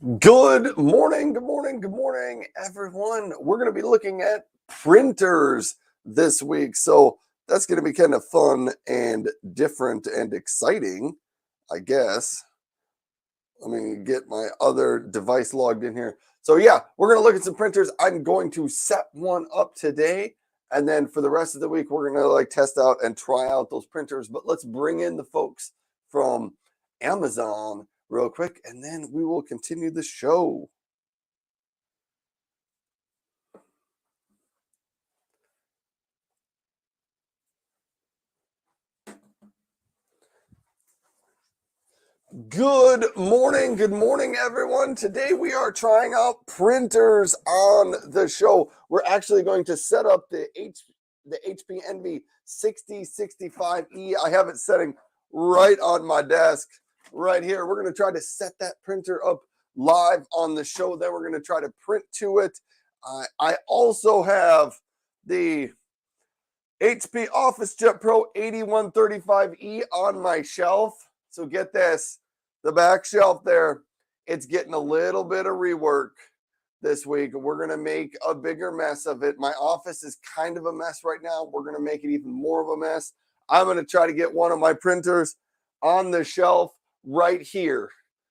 Good morning, everyone. We're going to be looking at printers this week. So that's going to be kind of fun and different and exciting, I guess. Let me get my other device logged in here. So yeah, we're going to look at some printers. I'm going to set one up today. And then for the rest of the week, we're going to test out and try out those printers. But let's bring in the folks from Amazon real quick, and then we will continue the show. Good morning, everyone. Today we are trying out printers on the show. We're actually going to set up the HP Envy 6065E. I have it setting right on my desk right here. We're going to try to set that printer up live on the show. Then we're going to try to print to it. I also have the HP OfficeJet Pro 8135E on my shelf. So get this, the back shelf there, it's getting a little bit of rework this week. We're going to make a bigger mess of it. My office is kind of a mess right now. We're going to make it even more of a mess. I'm going to try to get one of my printers on the shelf right here.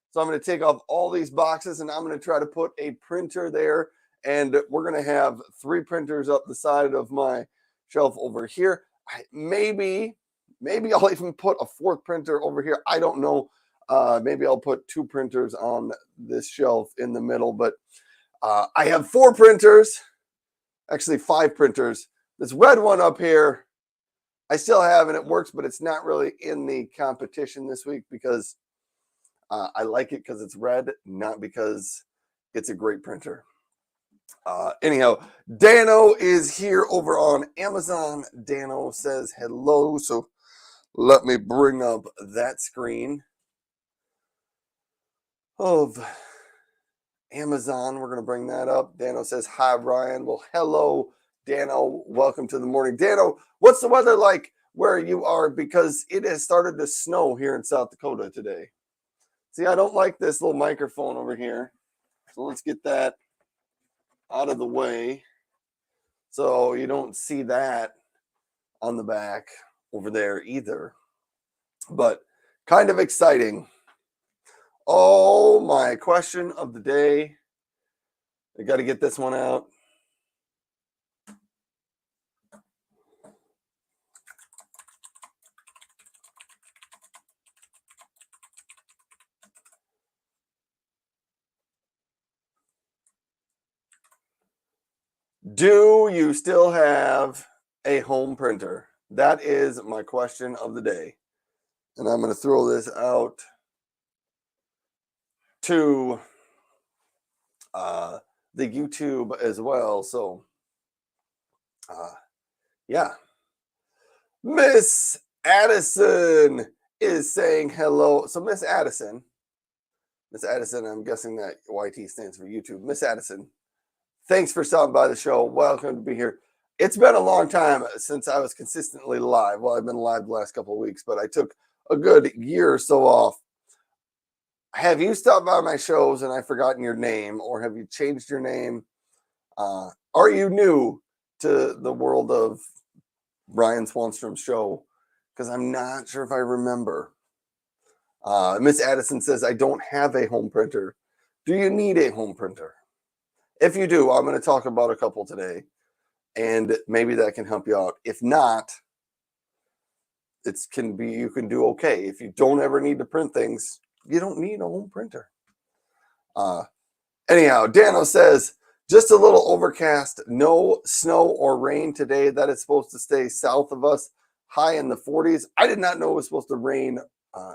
So I'm going to take off all these boxes and I'm going to try to put a printer there. And we're going to have 3 printers up the side of my shelf over here. Maybe I'll even put a 4th printer over here. I don't know. Maybe I'll put 2 printers on this shelf in the middle, but I have 4 printers, actually 5 printers. This red one up here, I still have and it works, but it's not really in the competition this week because I like it because it's red, not because it's a great printer. Anyhow, Dano is here over on Amazon. Dano says hello. So let me bring up that screen of Amazon. We're going to bring that up. Dano says, hi, Ryan. Well, hello, Dano. Welcome to the morning. Dano, what's the weather like where you are? Because it has started to snow here in South Dakota today. See, I don't like this little microphone over here. So let's get that out of the way so you don't see that on the back over there either. But kind of exciting. Oh, my question of the day. I got to get this one out. Do you still have a home printer? That is my question of the day. And I'm going to throw this out to the YouTube as well. So, yeah. Miss Addison is saying hello. So, Miss Addison, I'm guessing that YT stands for YouTube. Miss Addison, thanks for stopping by the show. Welcome to be here. It's been a long time since I was consistently live. Well, I've been live the last couple of weeks, but I took a good year or so off. Have you stopped by my shows and I've forgotten your name, or have you changed your name? Are you new to the world of Brian Swanstrom's show? Because I'm not sure if I remember. Miss Addison says, I don't have a home printer. Do you need a home printer? If you do, I'm going to talk about a couple today, and maybe that can help you out. If not, you can do okay. If you don't ever need to print things, you don't need a home printer. Anyhow, Dano says, just a little overcast, no snow or rain today. That is supposed to stay south of us, high in the 40s. I did not know it was supposed to rain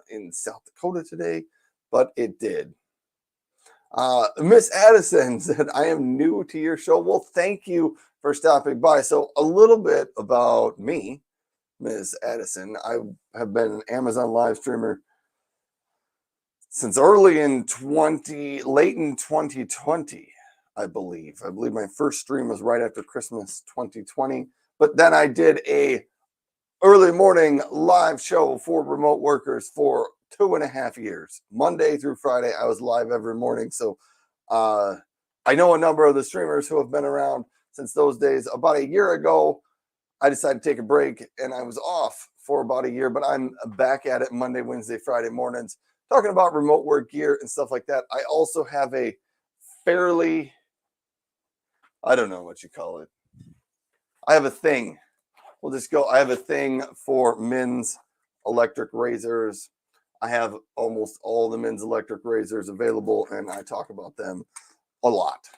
in South Dakota today, but it did. Miss Addison said, I am new to your show. Well, thank you for stopping by. So a little bit about me, Miss Addison. I have been an Amazon live streamer since late in 2020, I believe. I believe my first stream was right after Christmas 2020. But then I did a early morning live show for remote workers for 2.5 years. Monday through Friday, I was live every morning. So I know a number of the streamers who have been around since those days. About a year ago, I decided to take a break and I was off for about a year, but I'm back at it Monday, Wednesday, Friday mornings, talking about remote work gear and stuff like that. I also have a fairly, I don't know what you call it. I have a thing. We'll just go. I have a thing for men's electric razors. I have almost all the men's electric razors available, and I talk about them a lot.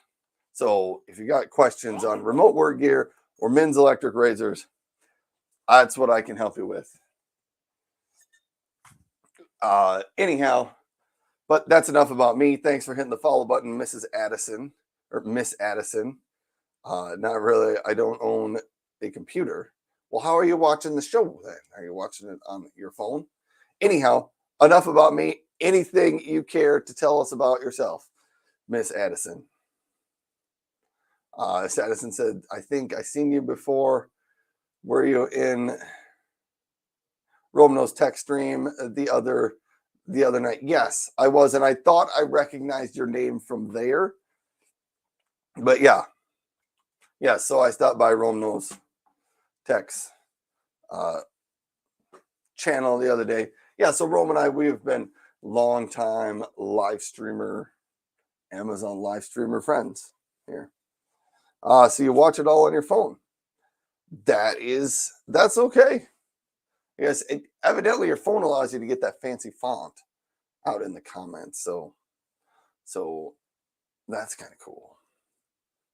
So if you got questions on remote work gear or men's electric razors, that's what I can help you with. Anyhow, but that's enough about me. Thanks for hitting the follow button, Mrs. Addison, or Miss Addison. Not really. I don't own a computer. Well, how are you watching the show then? Are you watching it on your phone? Anyhow, enough about me. Anything you care to tell us about yourself, Miss Addison? Miss Addison said, I think I seen you before. Were you in Romano's tech stream the other night? Yes, I was, and I thought I recognized your name from there. But yeah. So I stopped by Romano's tech's channel the other day. Yeah, so Rome and I, we've been long time live streamer, Amazon live streamer friends here. So you watch it all on your phone. That's okay. Yes, evidently your phone allows you to get that fancy font out in the comments. So that's kind of cool.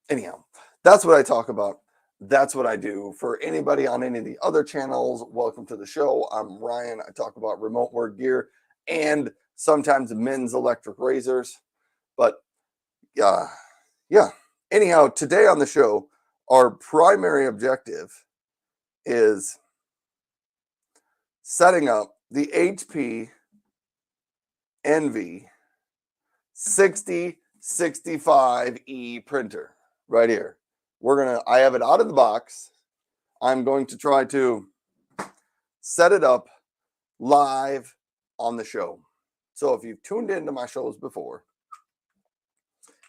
Anyhow, that's what I talk about. That's what I do. For anybody on any of the other channels, welcome to the show. I'm Ryan. I talk about remote work gear and sometimes men's electric razors. But yeah. Anyhow, today on the show, our primary objective is setting up the HP Envy 6065E printer right here. I have it out of the box. I'm going to try to set it up live on the show. So if you've tuned into my shows before,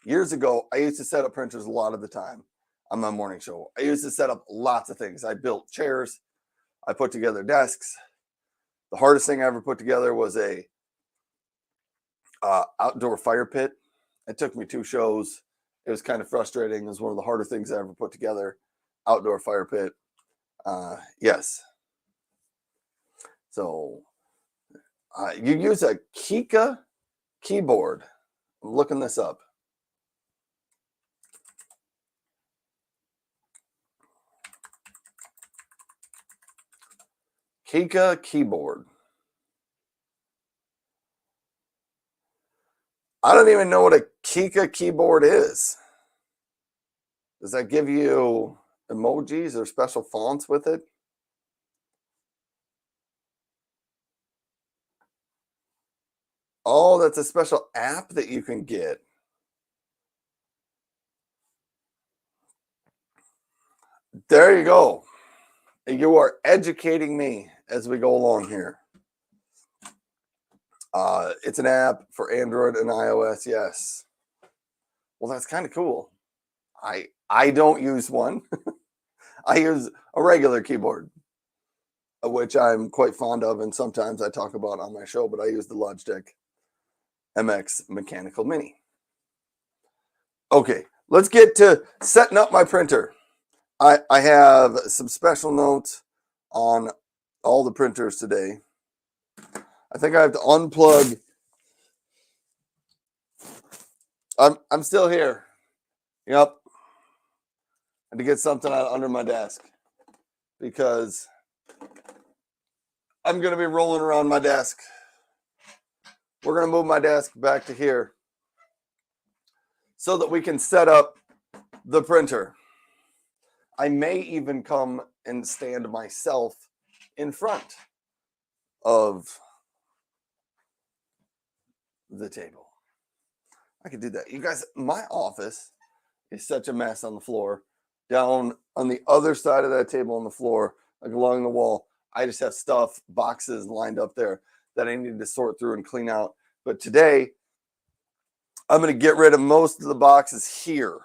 years ago, I used to set up printers a lot of the time on my morning show. I used to set up lots of things. I built chairs. I put together desks. The hardest thing I ever put together was a outdoor fire pit. It took me 2 shows. It was kind of frustrating. It was one of the harder things I ever put together. Outdoor fire pit. Yes. So you use a Kika keyboard. I'm looking this up. Kika keyboard. I don't even know what a Kika keyboard is. Does that give you emojis or special fonts with it? Oh, that's a special app that you can get. There you go. You are educating me as we go along here. It's an app for Android and iOS. Yes. Well, that's kind of cool. I don't use one. I use a regular keyboard, which I'm quite fond of, and sometimes I talk about on my show, but I use the Logitech MX Mechanical Mini. Okay, let's get to setting up my printer. I have some special notes on all the printers today. I think I have to unplug. I'm still here. Yep. I had to get something out under my desk because I'm going to be rolling around my desk. We're going to move my desk back to here so that we can set up the printer. I may even come and stand myself in front of the table. I could do that. You guys, my office is such a mess on the floor. Down on the other side of that table on the floor, like along the wall, I just have stuff, boxes lined up there that I need to sort through and clean out. But today, I'm going to get rid of most of the boxes here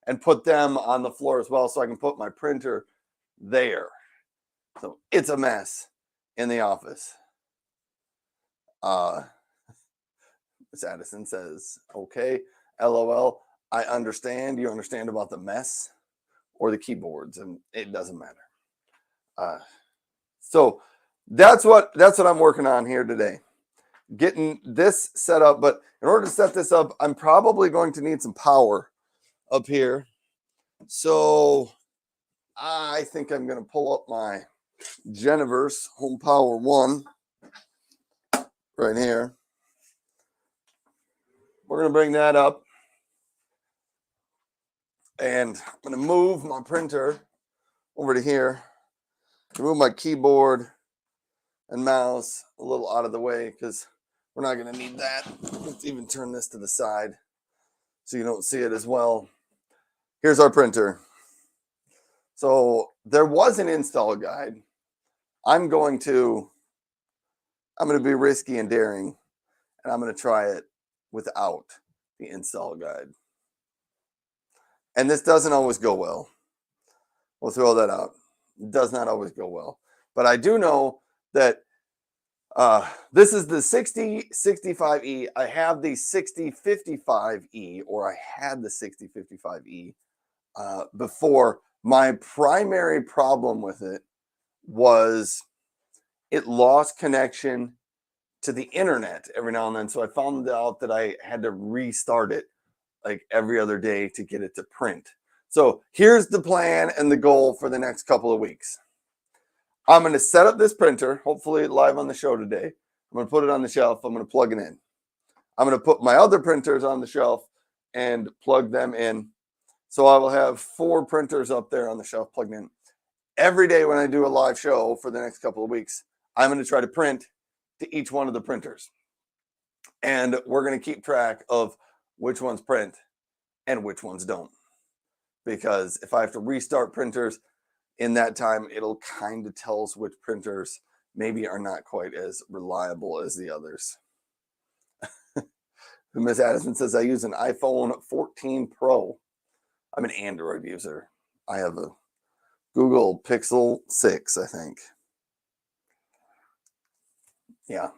and put them on the floor as well so I can put my printer there. So it's a mess in the office. Miss Addison says, okay, LOL. I understand. You understand about the mess or the keyboards, and it doesn't matter. So that's what I'm working on here today. Getting this set up, but in order to set this up, I'm probably going to need some power up here. So I think I'm going to pull up my Geniverse Home Power 1 right here. We're going to bring that up. And I'm going to move my printer over to here. Move my keyboard and mouse a little out of the way because we're not going to need that. Let's even turn this to the side so you don't see it as well. Here's our printer. So there was an install guide. I'm going to be risky and daring, and I'm going to try it without the install guide. And this doesn't always go well. We'll throw that out. It does not always go well. But I do know that this is the 6065E. I have the 6055E, or I had the 6055E before. My primary problem with it was it lost connection to the internet every now and then. So I found out that I had to restart it like every other day to get it to print. So here's the plan and the goal for the next couple of weeks. I'm going to set up this printer, hopefully live on the show today. I'm going to put it on the shelf. I'm going to plug it in. I'm going to put my other printers on the shelf and plug them in. So I will have 4 printers up there on the shelf plugged in. Every day when I do a live show for the next couple of weeks, I'm going to try to print to each one of the printers. And we're going to keep track of which ones print and which ones don't. Because if I have to restart printers in that time, it'll kind of tell us which printers maybe are not quite as reliable as the others. Miss Addison says, I use an iPhone 14 Pro. I'm an Android user. I have a Google Pixel 6, I think. Yeah.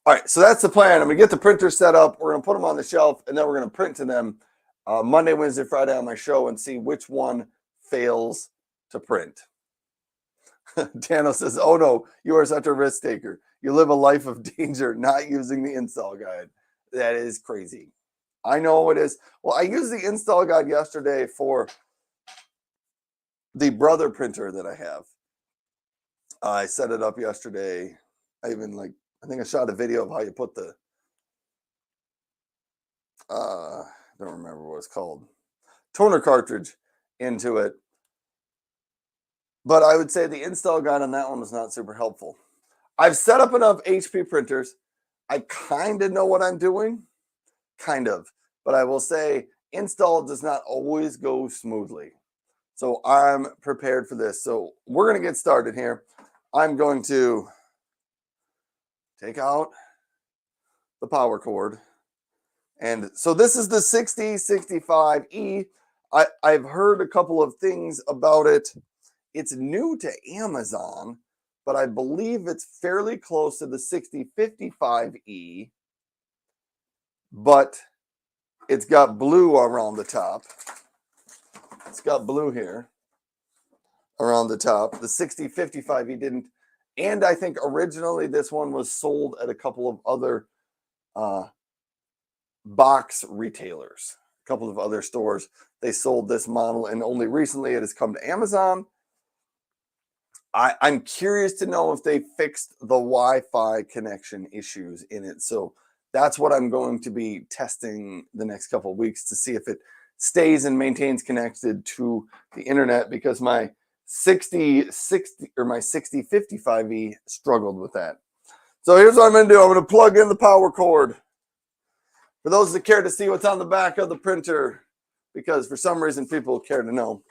All right, so that's the plan. I'm going to get the printer set up. We're going to put them on the shelf, and then we're going to print to them Monday, Wednesday, Friday on my show and see which one fails to print. Dano says, oh no, you are such a risk taker. You live a life of danger not using the install guide. That is crazy. I know it is. Well, I used the install guide yesterday for the Brother printer that I have. I set it up yesterday. I think I shot a video of how you put the, I don't remember what it's called, toner cartridge into it. But I would say the install guide on that one was not super helpful. I've set up enough HP printers. I kind of know what I'm doing, kind of. But I will say install does not always go smoothly. So I'm prepared for this. So we're going to get started here. I'm going to take out the power cord. And so this is the 6065E. I've heard a couple of things about it. It's new to Amazon, but I believe it's fairly close to the 6055E. But it's got blue around the top. It's got blue here around the top. The 6055E didn't. And I think originally this one was sold at a couple of other box retailers, a couple of other stores. They sold this model, and only recently it has come to Amazon. I'm curious to know if they fixed the Wi-Fi connection issues in it. So that's what I'm going to be testing the next couple of weeks to see if it stays and maintains connected to the internet, because my 6055E struggled with that. So here's what I'm going to do. I'm going to plug in the power cord. For those that care to see what's on the back of the printer, because for some reason people care to know,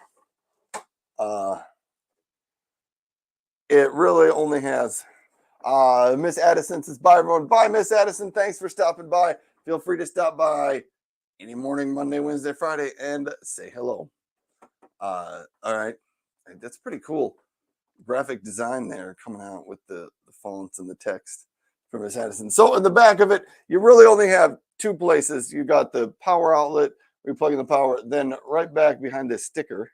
it really only has Miss Addison says, bye, everyone. Bye, Miss Addison. Thanks for stopping by. Feel free to stop by any morning, Monday, Wednesday, Friday, and say hello. All right. That's pretty cool. Graphic design there coming out with the fonts and the text from Miss Addison. So in the back of it, you really only have two places. You got the power outlet, where you plug in the power. Then right back behind this sticker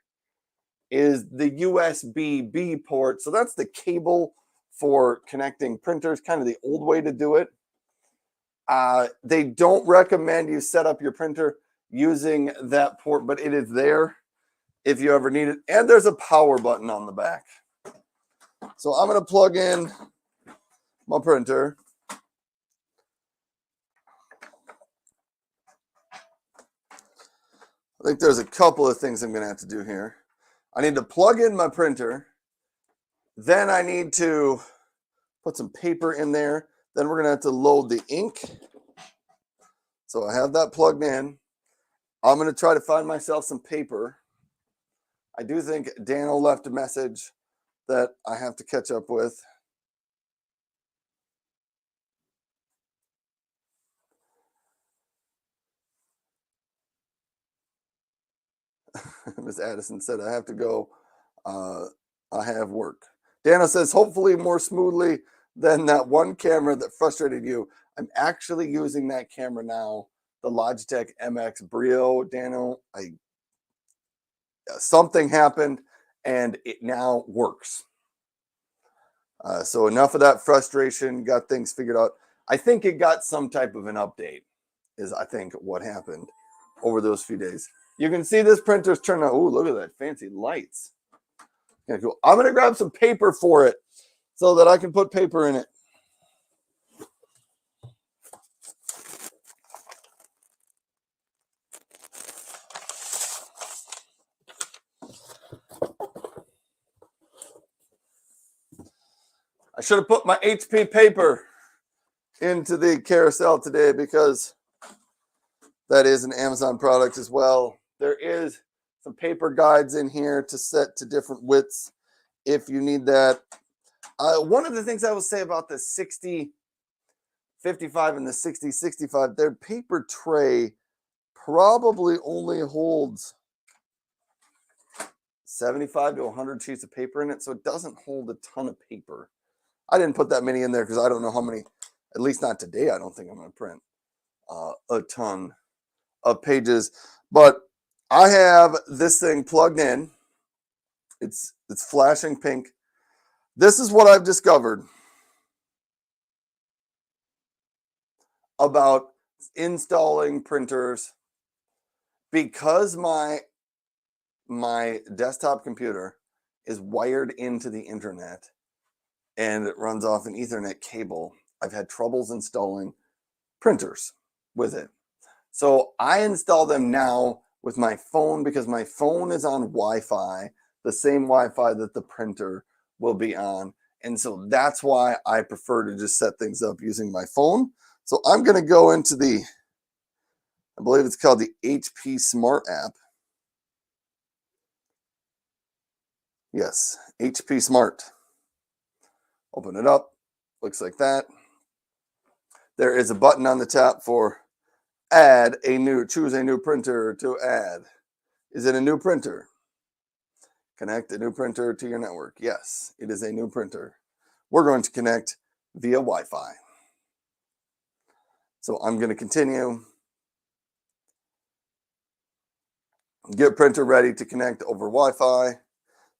is the USB-B port. So that's the cable for connecting printers, kind of the old way to do it. They don't recommend you set up your printer using that port, but it is there if you ever need it. And there's a power button on the back. So I'm going to plug in my printer. I think there's a couple of things I'm going to have to do here. I need to plug in my printer. Then I need to put some paper in there. Then we're going to have to load the ink. So I have that plugged in. I'm going to try to find myself some paper. I do think Daniel left a message that I have to catch up with. Ms. Addison said, I have to go. I have work. Daniel says, hopefully more smoothly than that one camera that frustrated you. I'm actually using that camera now, the Logitech MX Brio. Daniel, something happened and it now works. So enough of that frustration, got things figured out. I think it got some type of an update is I think what happened over those few days. You can see this printer's turned out. Ooh, look at that fancy lights. Yeah, cool. I'm going to grab some paper for it so that I can put paper in it. I should have put my HP paper into the carousel today because that is an Amazon product as well. There is some paper guides in here to set to different widths if you need that. One of the things I will say about the 6055 and the 6065, their paper tray probably only holds 75 to 100 sheets of paper in it, so it doesn't hold a ton of paper. I didn't put that many in there because I don't know how many, at least not today, I don't think I'm going to print a ton of pages. But I have this thing plugged in. It's flashing pink. This is what I've discovered about installing printers because my desktop computer is wired into the internet and it runs off an Ethernet cable. I've had troubles installing printers with it. So I install them now with my phone because my phone is on Wi-Fi, the same Wi-Fi that the printer will be on. And so that's why I prefer to just set things up using my phone. So I'm going to go into I believe it's called the HP Smart app. Yes, HP Smart. Open it up. Looks like that. There is a button on the top for choose a new printer to add. Is it a new printer? Connect a new printer to your network. Yes, it is a new printer. We're going to connect via Wi-Fi. So I'm going to continue. Get printer ready to connect over Wi-Fi.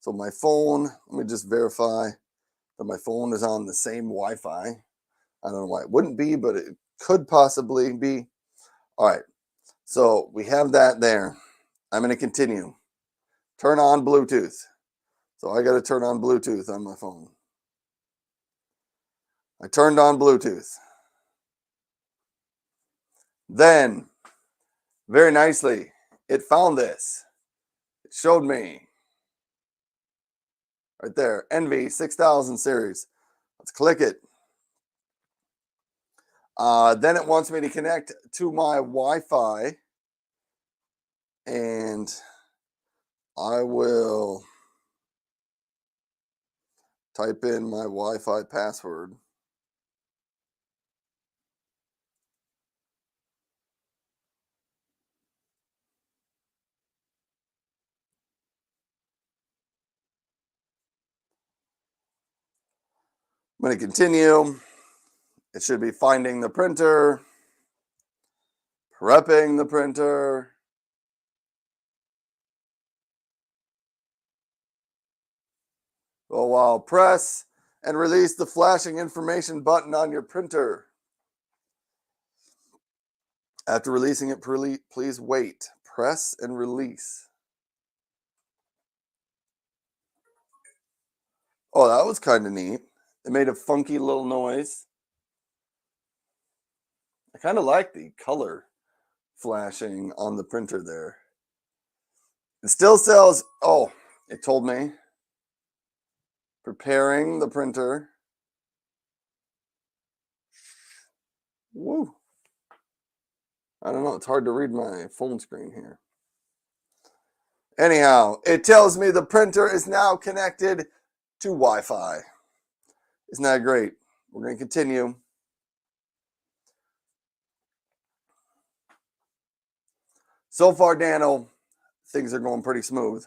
So my phone, let me just verify that my phone is on the same Wi-Fi. I don't know why it wouldn't be, but it could possibly be. All right, so we have that there. I'm going to continue. Turn on Bluetooth. So I got to turn on Bluetooth on my phone. I turned on Bluetooth. Then, very nicely, it found this. It showed me right there, Envy 6000 series. Let's click it. Then it wants me to connect to my Wi-Fi, and I will type in my Wi-Fi password. I'm going to continue. It should be finding the printer, prepping the printer. For a while, press and release the flashing information button on your printer. After releasing it, please wait. Press and release. Oh, that was kind of neat. It made a funky little noise. I kind of like the color flashing on the printer there. It still says, oh, it told me. Preparing the printer. Woo. I don't know. It's hard to read my phone screen here. Anyhow, it tells me the printer is now connected to Wi-Fi. Isn't that great? We're going to continue. So far, Dano, things are going pretty smooth.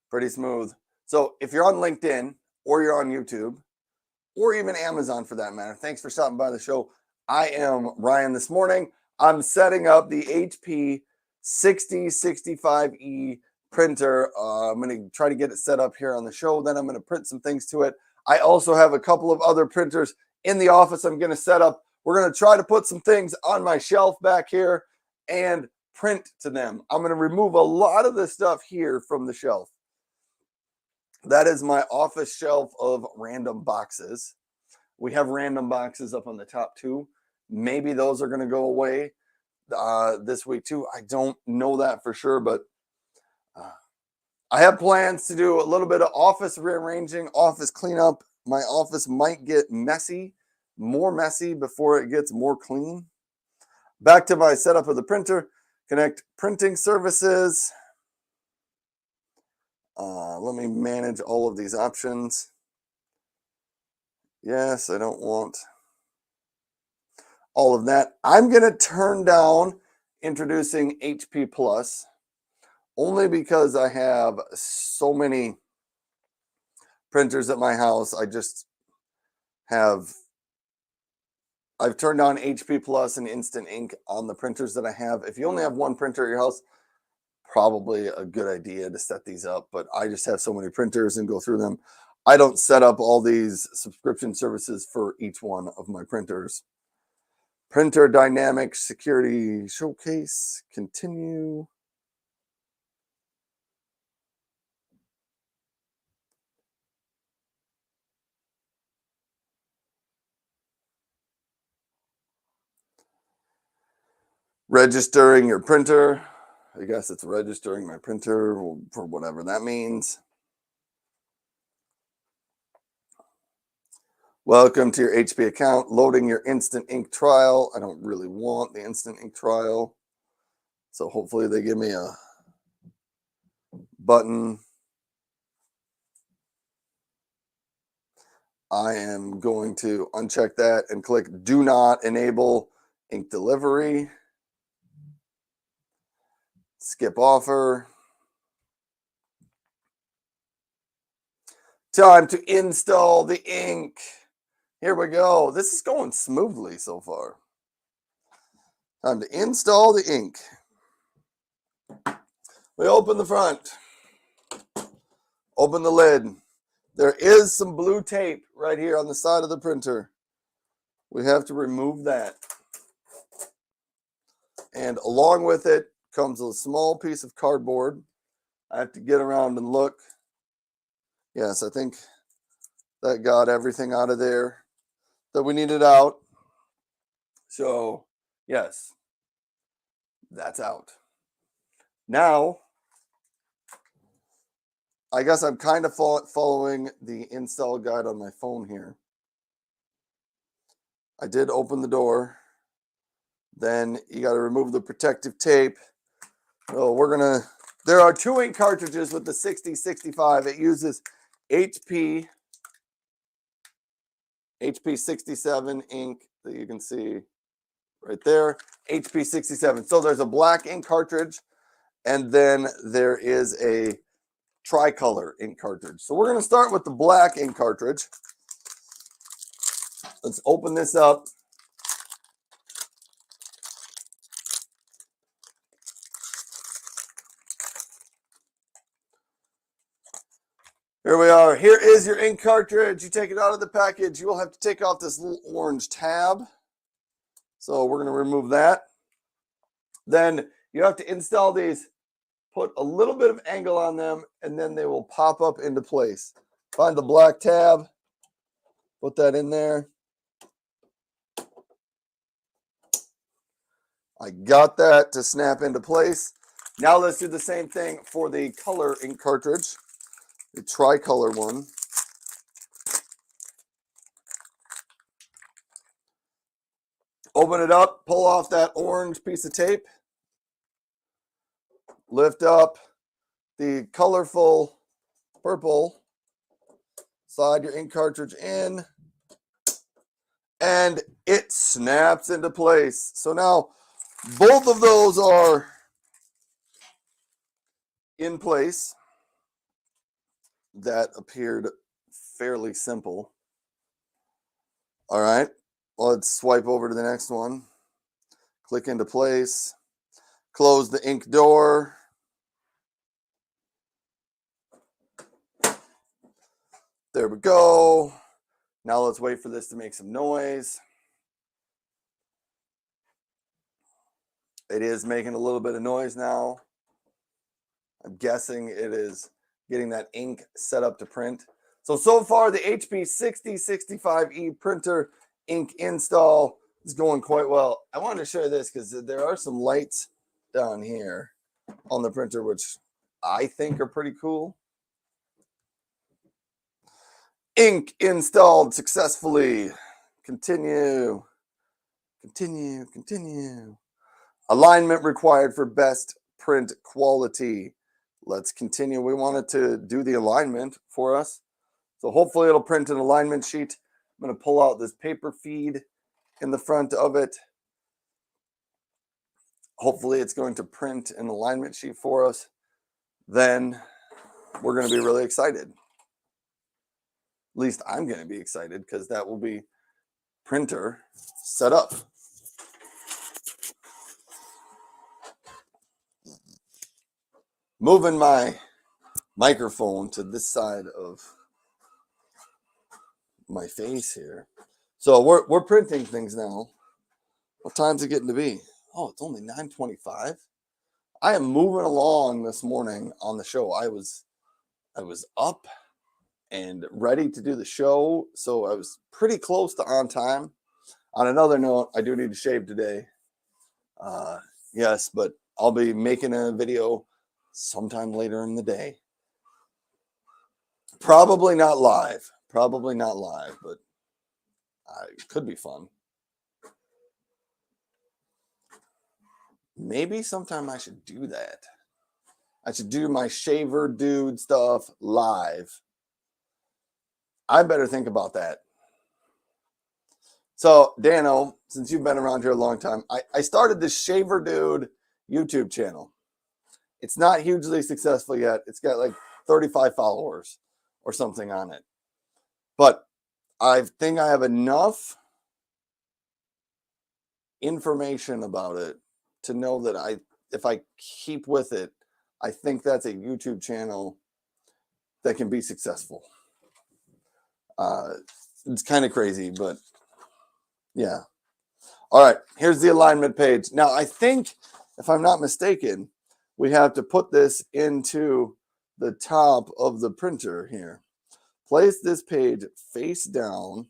Pretty smooth. So if you're on LinkedIn or you're on YouTube or even Amazon for that matter, thanks for stopping by the show. I am Ryan this morning. I'm setting up the HP 6065E printer. I'm going to try to get it set up here on the show. Then I'm going to print some things to it. I also have a couple of other printers in the office I'm going to set up. We're going to try to put some things on my shelf back here and print to them. I'm going to remove a lot of the stuff here from the shelf. That is my office shelf of random boxes. We have random boxes up on the top too. Maybe those are going to go away this week too. I don't know that for sure, but I have plans to do a little bit of office rearranging, office cleanup. My office might get messy, more messy before it gets more clean. Back to my setup of the printer. Connect printing services. Let me manage all of these options. Yes, I don't want all of that. I'm going to turn down introducing HP Plus only because I have so many printers at my house. I've turned on HP Plus and Instant Ink on the printers that I have. If you only have one printer at your house, probably a good idea to set these up, but I just have so many printers and go through them. I don't set up all these subscription services for each one of my printers. Printer dynamic security showcase, continue. Registering your printer. I guess it's registering my printer for whatever that means. Welcome to your HP account. Loading your Instant Ink trial. I don't really want the Instant Ink trial. So hopefully they give me a button. I am going to uncheck that and click Do Not Enable Ink Delivery. Skip offer. Time to install the ink. Here we go. This is going smoothly so far. Time to install the ink. We open the front. Open the lid. There is some blue tape right here on the side of the printer. We have to remove that. And along with it comes a small piece of cardboard. I have to get around and look. Yes, I think that got everything out of there that we needed out. So, yes, that's out. Now, I guess I'm kind of following the install guide on my phone here. I did open the door. Then you got to remove the protective tape. So there are 2 ink cartridges with the 6065. It uses HP 67 ink that you can see right there. HP 67. So there's a black ink cartridge, and then there is a tricolor ink cartridge. So we're going to start with the black ink cartridge. Let's open this up. Here we are. Here is your ink cartridge. You take it out of the package. You will have to take off this little orange tab. So we're going to remove that. Then you have to install these, put a little bit of angle on them, and then they will pop up into place. Find the black tab, put that in there. I got that to snap into place. Now let's do the same thing for the color ink cartridge, the tricolor one. Open it up, pull off that orange piece of tape. Lift up the colorful purple. Slide your ink cartridge in. And it snaps into place. So now both of those are in place. That appeared fairly simple. All right, let's swipe over to the next one. Click into place. Close the ink door. There we go. Now let's wait for this to make some noise. It is making a little bit of noise now. I'm guessing it is getting that ink set up to print. So far the HP 6065E printer ink install is going quite well. I wanted to share this because there are some lights down here on the printer, which I think are pretty cool. Ink installed successfully. Continue. Continue. Continue. Alignment required for best print quality. Let's continue. We wanted to do the alignment for us. So hopefully it'll print an alignment sheet. I'm going to pull out this paper feed in the front of it. Hopefully it's going to print an alignment sheet for us. Then we're going to be really excited. At least I'm going to be excited because that will be printer set up. Moving my microphone to this side of my face here. So we're printing things now. What time's it getting to be? Oh, it's only 9:25. I am moving along this morning on the show. I was up and ready to do the show, so I was pretty close to on time. On another note, I do need to shave today. Yes, but I'll be making a video sometime later in the day. Probably not live, but it could be fun. Maybe sometime I should do that. I should do my shaver dude stuff live. I better think about that. So, Dano, since you've been around here a long time, I started this Shaver Dude YouTube channel. It's not hugely successful yet. It's got like 35 followers or something on it. But I think I have enough information about it to know that if I keep with it, I think that's a YouTube channel that can be successful. It's kind of crazy, but yeah. All right, here's the alignment page. Now, I think, if I'm not mistaken, we have to put this into the top of the printer here. Place this page face down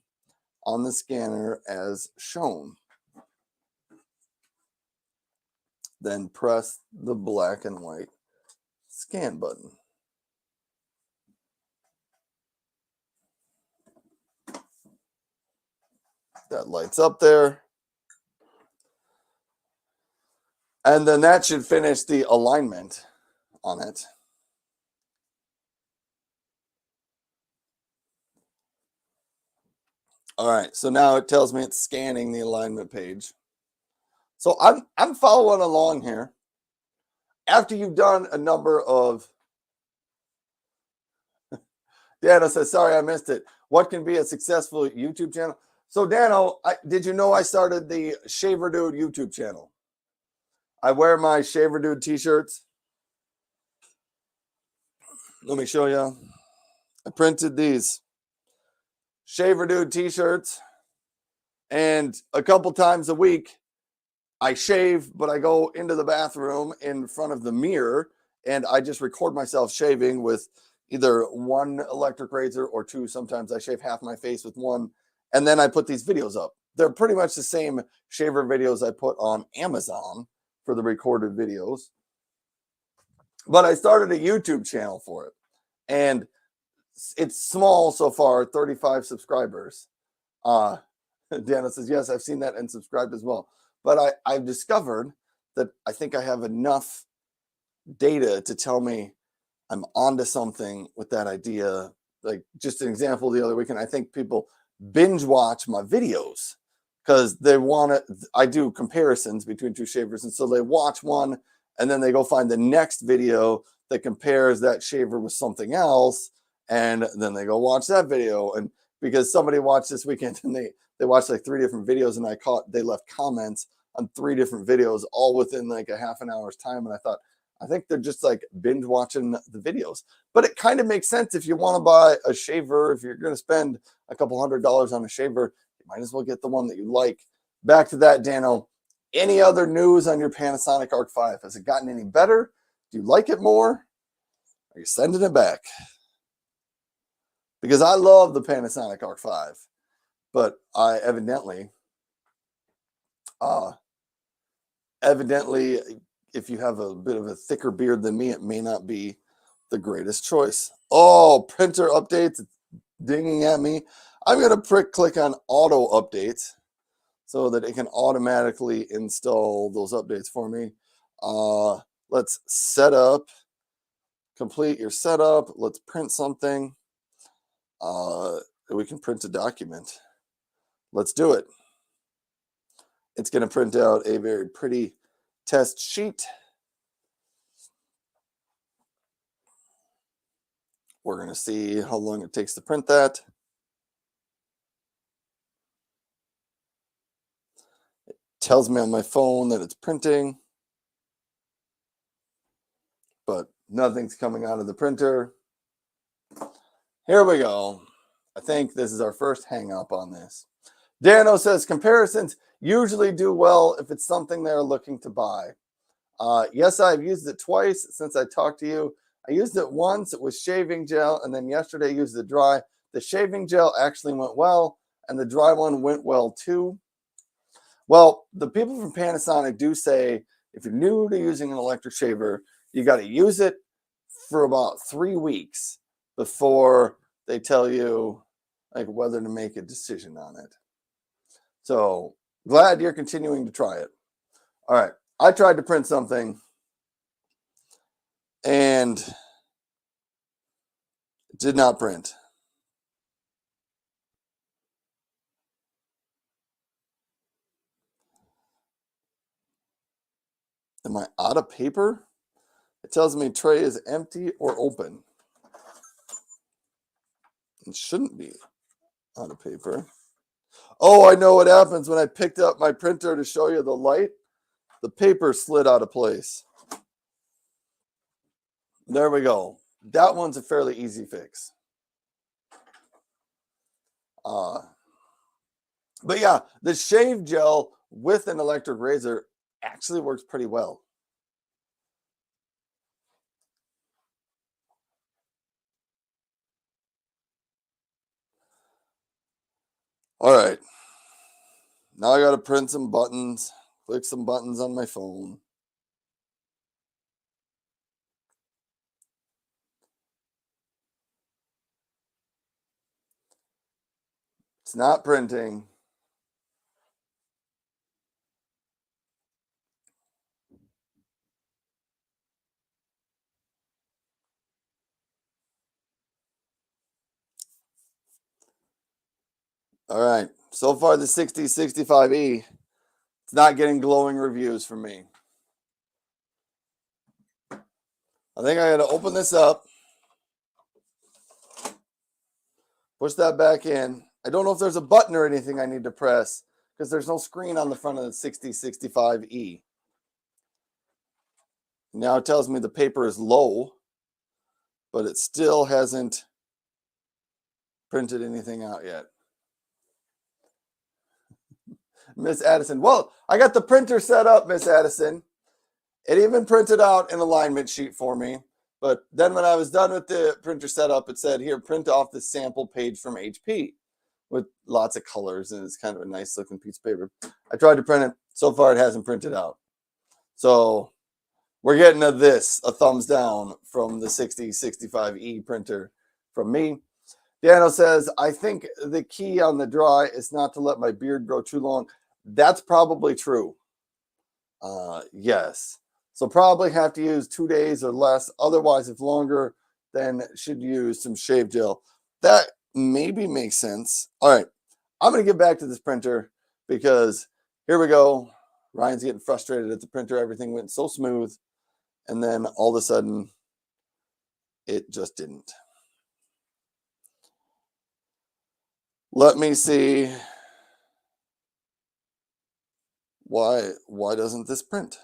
on the scanner as shown. Then press the black and white scan button. That lights up there. And then that should finish the alignment on it. All right, so now it tells me it's scanning the alignment page. So I'm following along here. After you've done a number of, Dana says, sorry, I missed it. What can be a successful YouTube channel? So Dano, did you know I started the Shaver Dude YouTube channel? I wear my Shaver Dude t-shirts. Let me show you. I printed these Shaver Dude t-shirts, and a couple times a week I shave, but I go into the bathroom in front of the mirror and I just record myself shaving with either one electric razor or two. Sometimes I shave half my face with one, and then I put these videos up. They're pretty much the same shaver videos I put on Amazon for the recorded videos. But I started a YouTube channel for it, and it's small so far, 35 subscribers. Dana says, yes, I've seen that and subscribed as well. But I've discovered that I think I have enough data to tell me I'm onto something with that idea. Like, just an example, the other weekend, I think people binge watch my videos because they want to. I do comparisons between two shavers, and so they watch one and then they go find the next video that compares that shaver with something else, and then they go watch that video. And because somebody watched this weekend and they watched like 3 different videos, and they left comments on 3 different videos all within like a half an hour's time, and I thought, I think they're just like binge watching the videos. But it kind of makes sense if you want to buy a shaver. If you're going to spend a couple $100s on a shaver, you might as well get the one that you like. Back to that, Dano. Any other news on your Panasonic Arc 5? Has it gotten any better? Do you like it more? Are you sending it back? Because I love the Panasonic Arc 5, but I evidently, if you have a bit of a thicker beard than me, it may not be the greatest choice. Oh, printer updates, it's dinging at me. I'm going to click on auto updates so that it can automatically install those updates for me. Let's set up, complete your setup. Let's print something. We can print a document. Let's do it. It's going to print out a very pretty test sheet. We're going to see how long it takes to print that. It tells me on my phone that it's printing, but nothing's coming out of the printer. Here we go. I think this is our first hang up on this. Dano says comparisons usually do well if it's something they're looking to buy. Yes, I've used it twice since I talked to you. I used it once. It was shaving gel, and then yesterday I used the dry. The shaving gel actually went well, and the dry one went well too. Well, the people from Panasonic do say if you're new to using an electric shaver, you got to use it for about 3 weeks before they tell you like whether to make a decision on it. So glad you're continuing to try it. All right. I tried to print something and it did not print. Am I out of paper? It tells me tray is empty or open. It shouldn't be out of paper. Oh, I know what happens when I picked up my printer to show you the light. The paper slid out of place. There we go. That one's a fairly easy fix. But yeah, the shave gel with an electric razor actually works pretty well. All right. Now I got to print some buttons, click some buttons on my phone. It's not printing. All right. So far, the 6065E, it's not getting glowing reviews from me. I think I got to open this up, push that back in, I don't know if there's a button or anything I need to press because there's no screen on the front of the 6065E. Now it tells me the paper is low, but it still hasn't printed anything out yet. Miss Addison. Well, I got the printer set up, Miss Addison. It even printed out an alignment sheet for me. But then when I was done with the printer setup, it said, here, print off the sample page from HP with lots of colors. And it's kind of a nice looking piece of paper. I tried to print it. So far, it hasn't printed out. So we're getting a thumbs down from the 6065E printer from me. Daniel says, I think the key on the dry is not to let my beard grow too long. That's probably true. Yes. So probably have to use 2 days or less. Otherwise, if longer, then should use some shave gel. That maybe makes sense. All right. I'm going to get back to this printer because here we go. Ryan's getting frustrated at the printer. Everything went so smooth. And then all of a sudden, it just didn't. Let me see. Why doesn't this print?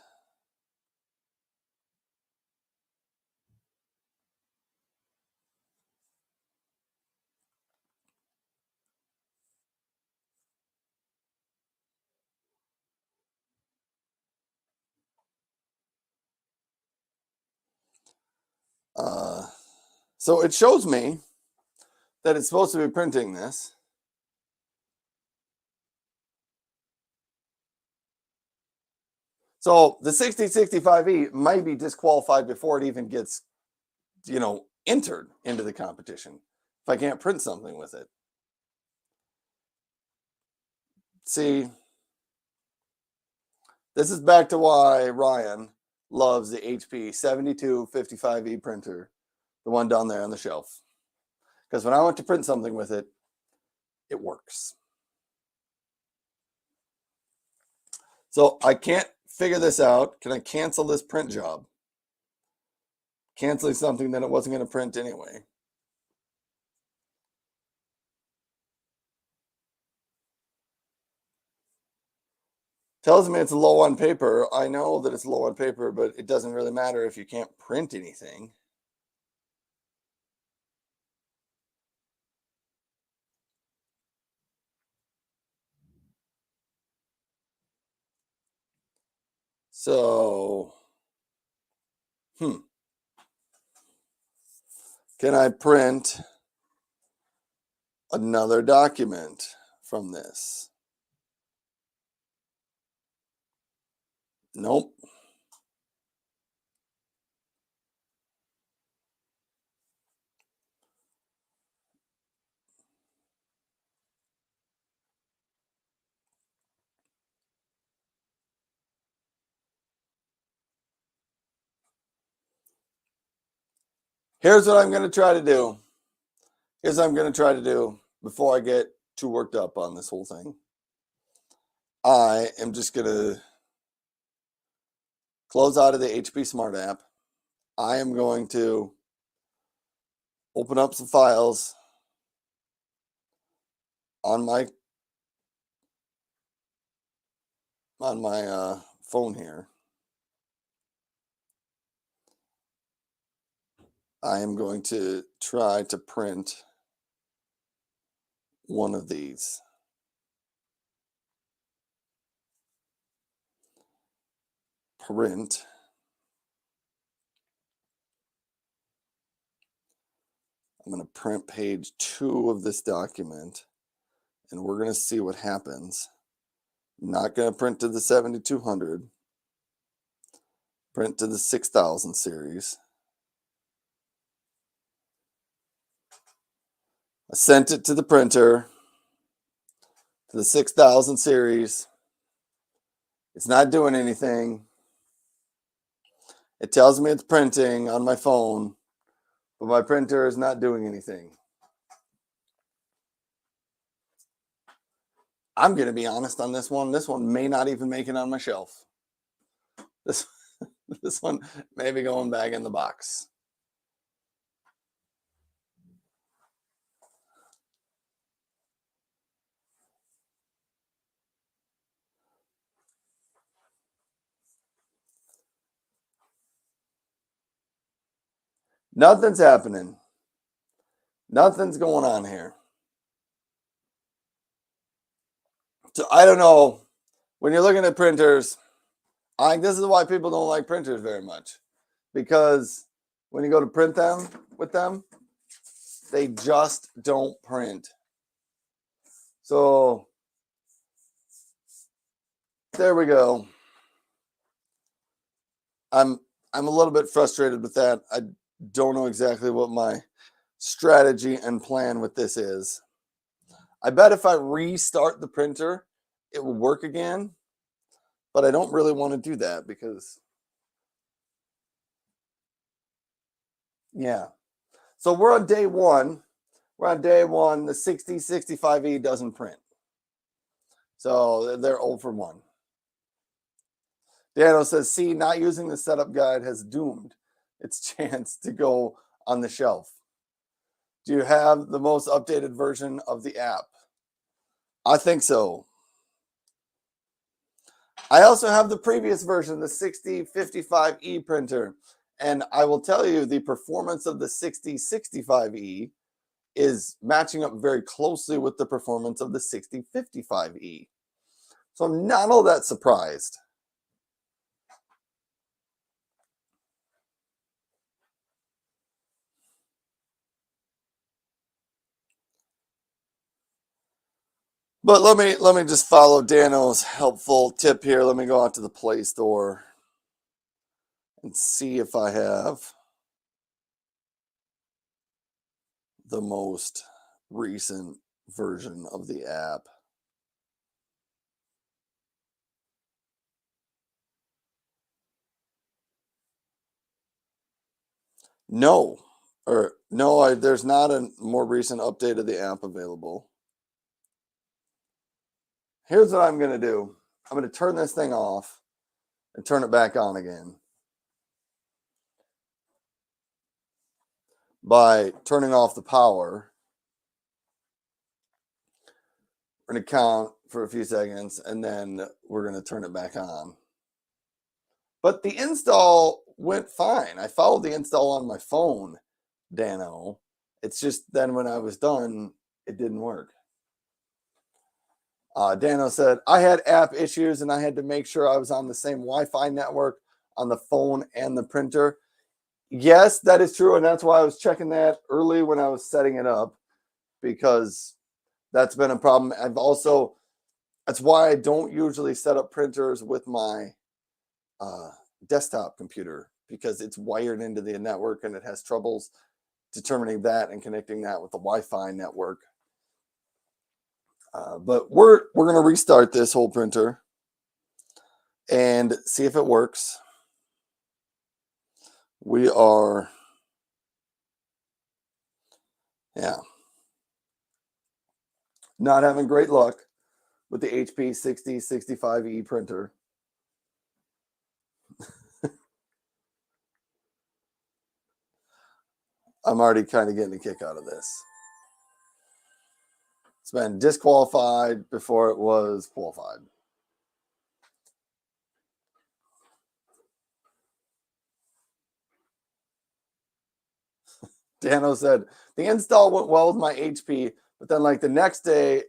So it shows me that it's supposed to be printing this. So the 6065E might be disqualified before it even gets, entered into the competition if I can't print something with it. See, this is back to why Ryan loves the HP 7255E printer, the one down there on the shelf. Because when I want to print something with it, it works. So I can't figure this out. Can I cancel this print job? Canceling something that it wasn't going to print anyway. Tells me it's low on paper. I know that it's low on paper, but it doesn't really matter if you can't print anything. So, can I print another document from this? Nope. Here's what I'm going to try to do. Here's what I'm going to try to do before I get too worked up on this whole thing. I am just going to close out of the HP Smart app. I am going to open up some files on my phone here. I am going to try to print one of these. Print. I'm going to print page 2 of this document, and we're going to see what happens. I'm not going to print to the 7200. Print to the 6000 series. I sent it to the printer, to the 6000 series. It's not doing anything. It tells me it's printing on my phone, but my printer is not doing anything. I'm going to be honest on this one. This one may not even make it on my shelf. This one may be going back in the box. Nothing's happening. Nothing's going on here. So I don't know. When you're looking at printers, I think this is why people don't like printers very much. Because when you go to print them with them, they just don't print. So there we go. I'm a little bit frustrated with that. I don't know exactly what my strategy and plan with this is. I bet if I restart the printer, it will work again. But I don't really want to do that because, yeah. So we're on day one. We're on day one. The 6065E doesn't print. So they're 0 for 1. Daniel says, see, not using the setup guide has doomed its chance to go on the shelf. Do you have the most updated version of the app? I think so. I also have the previous version, the 6055E printer. And I will tell you, the performance of the 6065E is matching up very closely with the performance of the 6055E. So I'm not all that surprised. But let me just follow Dano's helpful tip here. Let me go out to the Play Store and see if I have the most recent version of the app. No, there's not a more recent update of the app available. Here's what I'm going to do. I'm going to turn this thing off and turn it back on again by turning off the power. We're going to count for a few seconds and then we're going to turn it back on. But the install went fine. I followed the install on my phone, Dano. It's just then when I was done, it didn't work. Dano said, I had app issues and I had to make sure I was on the same Wi-Fi network on the phone and the printer. Yes, that is true. And that's why I was checking that early when I was setting it up, because that's been a problem. That's why I don't usually set up printers with my desktop computer, because it's wired into the network and it has troubles determining that and connecting that with the Wi-Fi network. But we're going to restart this whole printer and see if it works. We are, not having great luck with the HP 6065E printer. I'm already kind of getting a kick out of this. It's been disqualified before it was qualified. Dano said, the install went well with my HP, but then like the next day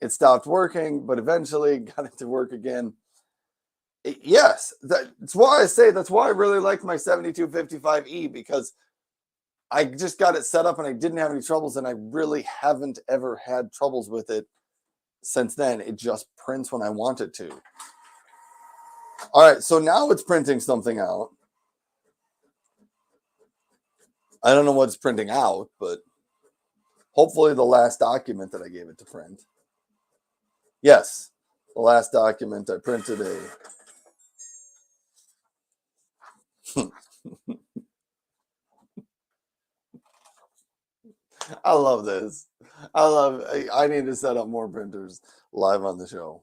it stopped working, but eventually got it to work again. Yes, that's why I say, that's why I really like my 7255E, because I just got it set up and I didn't have any troubles, and I really haven't ever had troubles with it since then. It just prints when I want it to. All right, so now it's printing something out. I don't know what it's printing out, but hopefully the last document that I gave it to print. Yes, the last document I printed I love this. I need to set up more printers live on the show.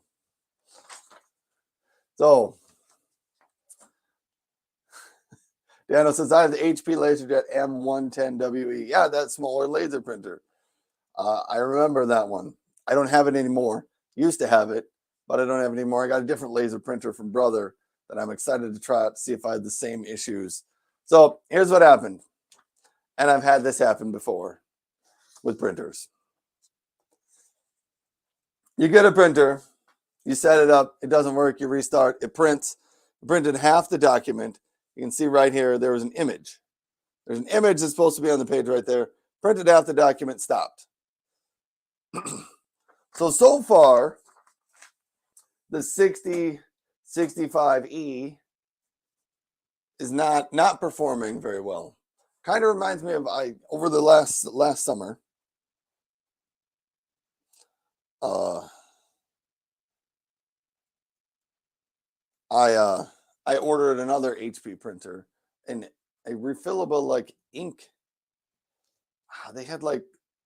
So, Daniel says, I have the HP LaserJet M110WE. Yeah, that smaller laser printer. I remember that one. I don't have it anymore. Used to have it, but I don't have it anymore. I got a different laser printer from Brother that I'm excited to try out to see if I had the same issues. So here's what happened. And I've had this happen before with printers. You get a printer, you set it up, it doesn't work, you restart, it prints. It printed half the document. You can see right here, there was an image. There's an image that's supposed to be on the page right there. Printed half the document, stopped. So far, the 6065E is not performing very well. Kind of reminds me of over the last summer. I ordered another HP printer and a refillable like ink. They had like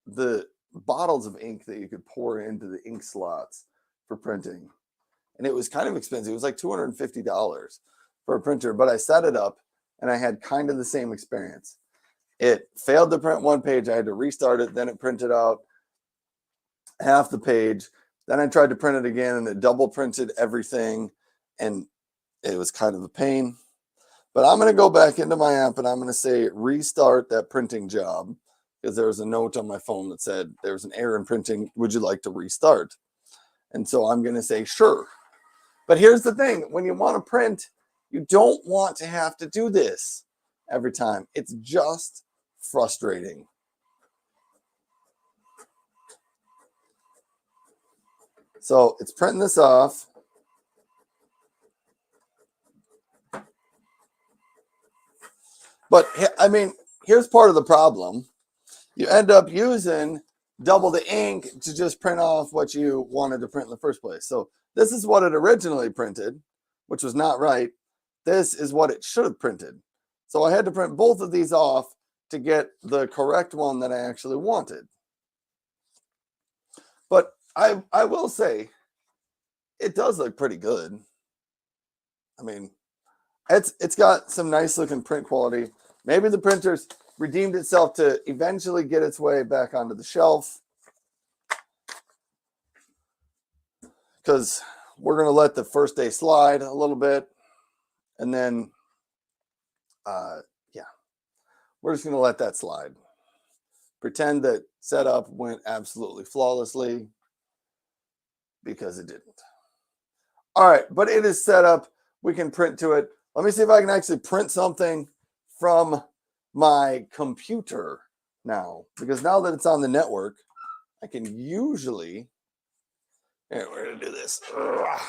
the bottles of ink that you could pour into the ink slots for printing, and it was kind of expensive. It was like $250 for a printer, but I set it up and I had kind of the same experience. It failed to print one page. I had to restart it. Then it printed out half the page. Then I tried to print it again and it double printed everything. And it was kind of a pain. But I'm going to go back into my app and I'm going to say restart that printing job because there was a note on my phone that said there's an error in printing. Would you like to restart? And so I'm going to say sure. But here's the thing. When you want to print, you don't want to have to do this every time. It's just frustrating. So it's printing this off. But I mean, here's part of the problem. You end up using double the ink to just print off what you wanted to print in the first place. So this is what it originally printed, which was not right. This is what it should have printed. So I had to print both of these off to get the correct one that I actually wanted. But I will say, it does look pretty good. I mean, it's got some nice looking print quality. Maybe the printer's redeemed itself to eventually get its way back onto the shelf, because we're going to let the first day slide a little bit, and then yeah, we're just going to let that slide. Pretend that setup went absolutely flawlessly, because it didn't. All right, but it is set up. We can print to it. Let me see if I can actually print something from my computer now, because now that it's on the network, I can usually. Here, we're going to do this. Ugh.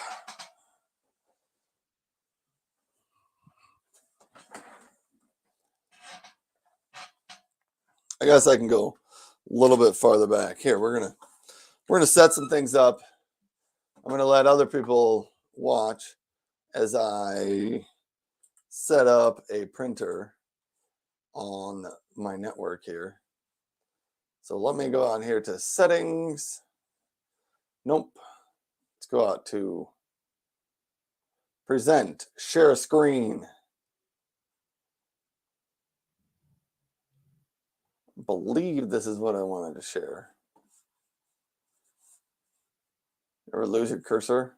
I guess I can go a little bit farther back. Here, we're gonna set some things up. I'm gonna let other people watch as I set up a printer on my network here. So let me go on here to settings. Nope. Let's go out to present, share a screen. I believe this is what I wanted to share. Ever lose your cursor?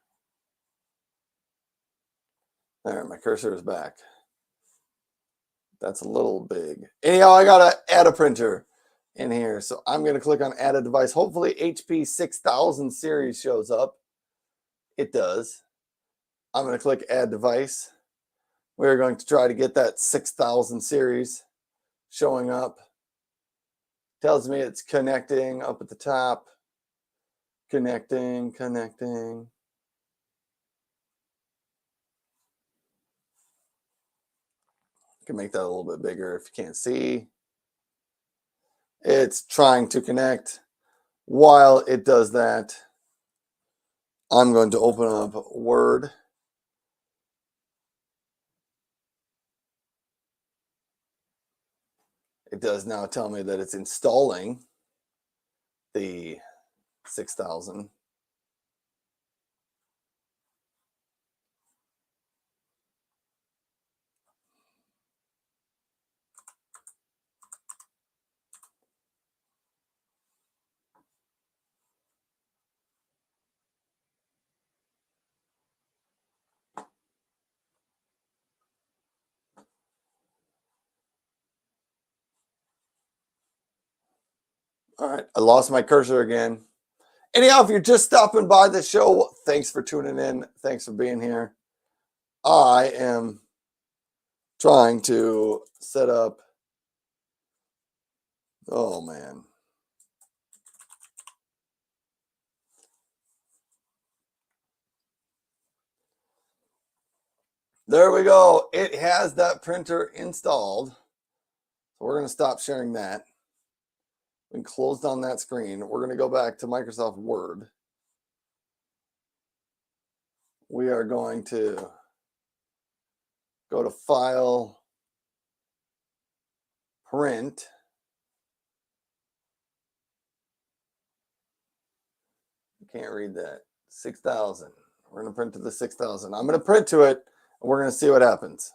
There, my cursor is back. That's a little big. Anyhow, I gotta add a printer in here. So I'm gonna click on add a device. Hopefully HP 6000 series shows up. It does. I'm gonna click add device. We're going to try to get that 6000 series showing up. Tells me it's connecting up at the top. Connecting. Can make that a little bit bigger if you can't see. It's trying to connect. While it does that, I'm going to open up Word. It does now tell me that it's installing the 6000. All right, I lost my cursor again. Anyhow, if you're just stopping by the show, thanks for tuning in. Thanks for being here. I am trying to set up. Oh, man. There we go. It has that printer installed. So we're going to stop sharing that. And close down that screen. We're going to go back to Microsoft Word. We are going to go to File, Print. Can't read that. 6,000. We're going to print to the 6,000. I'm going to print to it, and we're going to see what happens.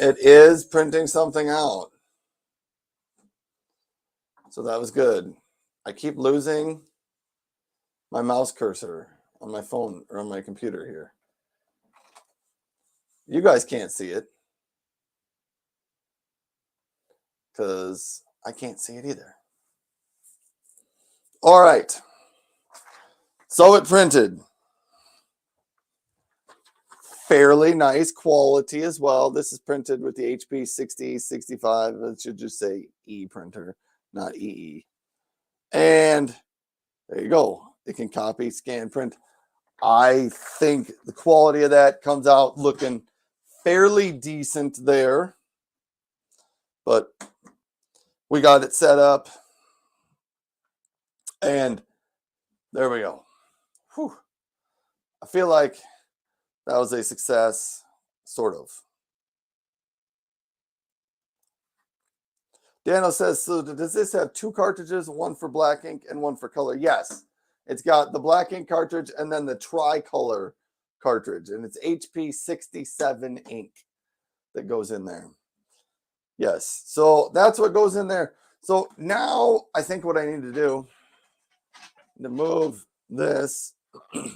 It is printing something out. So that was good. I keep losing my mouse cursor on my phone or on my computer here. You guys can't see it because I can't see it either. All right. So it printed. Fairly nice quality as well. This is printed with the HP 6065. It should just say E printer, not EE. And there you go. It can copy, scan, print. I think the quality of that comes out looking fairly decent there. But we got it set up. And there we go. Whew. I feel like that was a success, sort of. Daniel says, so does this have two cartridges, one for black ink and one for color? Yes. It's got the black ink cartridge and then the tricolor cartridge. And it's HP 67 ink that goes in there. Yes. So that's what goes in there. So now I think what I need to do to move this a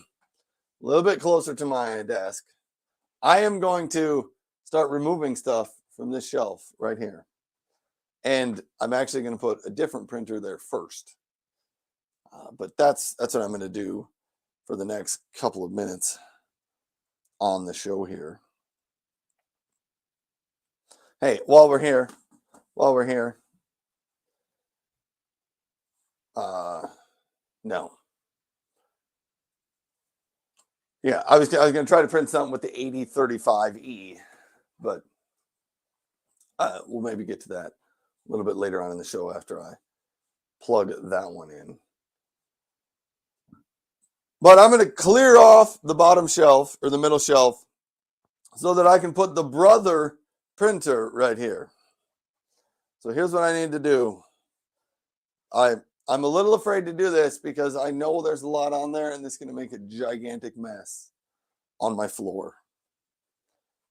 little bit closer to my desk, I am going to start removing stuff from this shelf right here. And I'm actually going to put a different printer there first. But that's what I'm going to do for the next couple of minutes on the show here. Hey, while we're here, no. Yeah, I was going to try to print something with the 8035E, but we'll maybe get to that a little bit later on in the show after I plug that one in. But I'm going to clear off the bottom shelf or the middle shelf so that I can put the brother printer right here. So here's what I need to do. I'm a little afraid to do this because I know there's a lot on there and this is going to make a gigantic mess on my floor.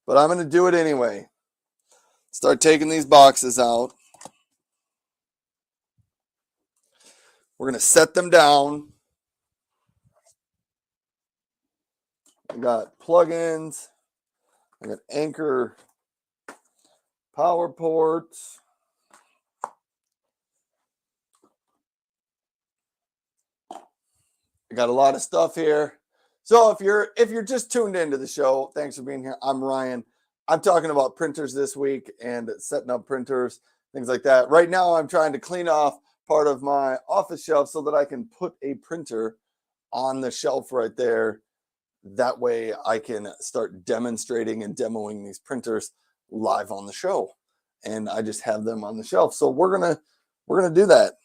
But I'm going to do it anyway. Start taking these boxes out. We're going to set them down. I got plugins. I got Anchor power ports. I got a lot of stuff here. So if you're just tuned into the show, thanks for being here. I'm Ryan. I'm talking about printers this week and setting up printers, things like that. Right now, I'm trying to clean off part of my office shelf so that I can put a printer on the shelf right there. That way I can start demonstrating and demoing these printers live on the show. And I just have them on the shelf. So we're gonna do that.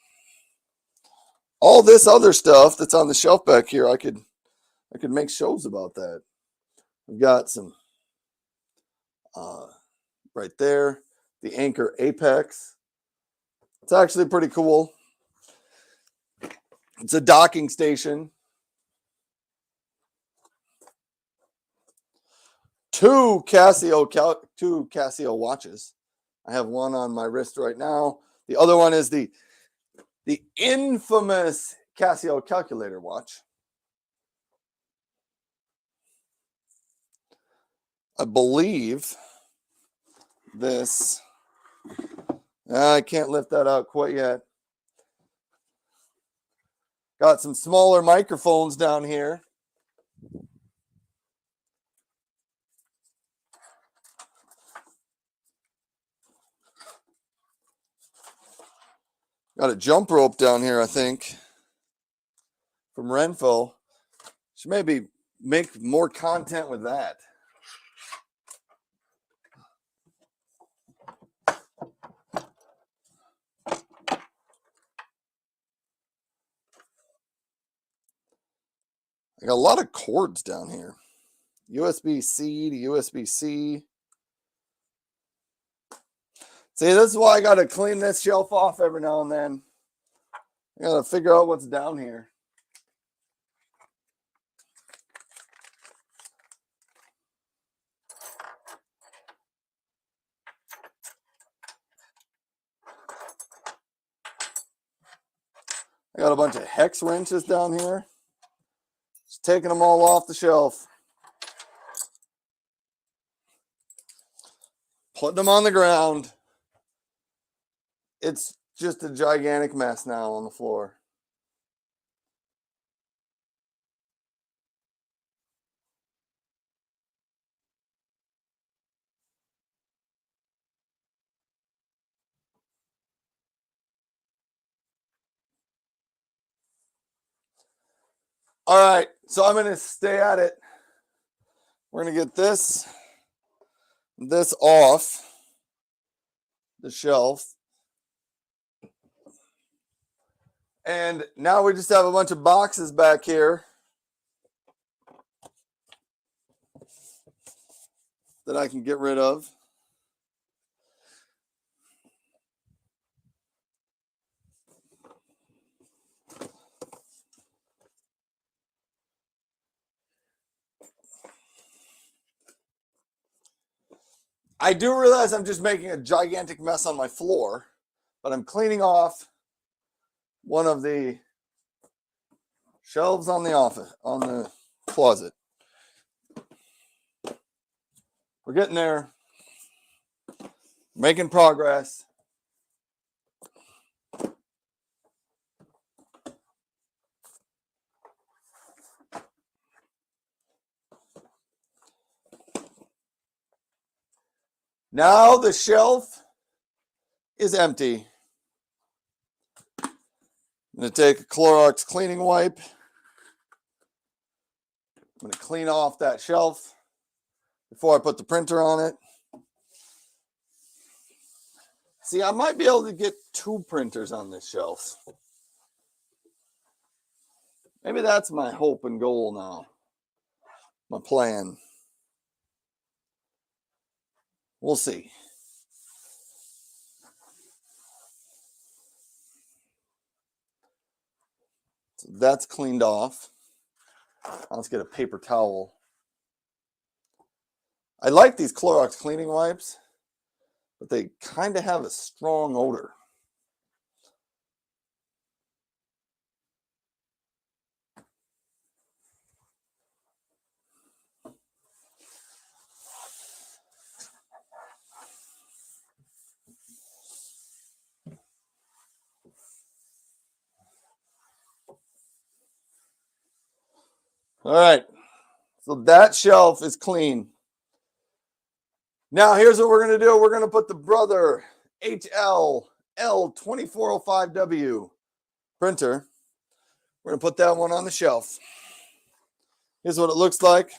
All this other stuff that's on the shelf back here, I could make shows about that. We've got some right there, the Anchor Apex. It's actually pretty cool. It's a docking station. two Casio watches. I have one on my wrist right now. The other one is the infamous Casio calculator watch. I believe this. I can't lift that out quite yet. Got some smaller microphones down here. Got a jump rope down here, I think, from Renfo. Should maybe make more content with that. I got a lot of cords down here. USB-C to USB-C. See, this is why I got to clean this shelf off every now and then. I got to figure out what's down here. I got a bunch of hex wrenches down here. Just taking them all off the shelf. Putting them on the ground. It's just a gigantic mess now on the floor. All right, so I'm going to stay at it. We're going to get this off the shelf. And now we just have a bunch of boxes back here that I can get rid of. I do realize I'm just making a gigantic mess on my floor, but I'm cleaning off one of the shelves on the closet. We're getting there, making progress. Now the shelf is empty. I'm going to take a Clorox cleaning wipe. I'm going to clean off that shelf before I put the printer on it. See, I might be able to get two printers on this shelf. Maybe that's my hope and goal now. My plan. We'll see. So that's cleaned off. Let's get a paper towel. I like these Clorox cleaning wipes, but they kind of have a strong odor. All right, so that shelf is clean. Now here's what we're going to do. We're going to put the Brother HL L2405W printer. We're going to put that one on the shelf. Here's what it looks like.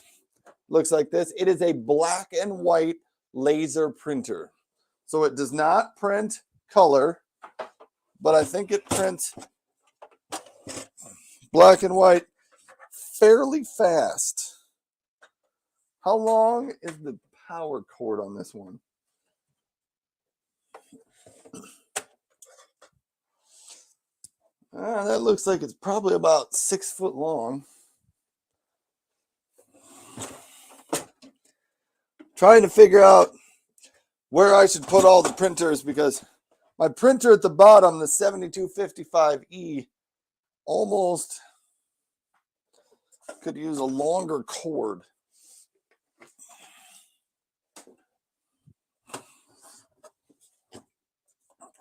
Looks like this. It is a black and white laser printer. So it does not print color, but I think it prints black and white fairly fast. How long is the power cord on this one? That looks like it's probably about 6 foot long. trying to figure out where I should put all the printers because my printer at the bottom, the 7255E, almost could use a longer cord.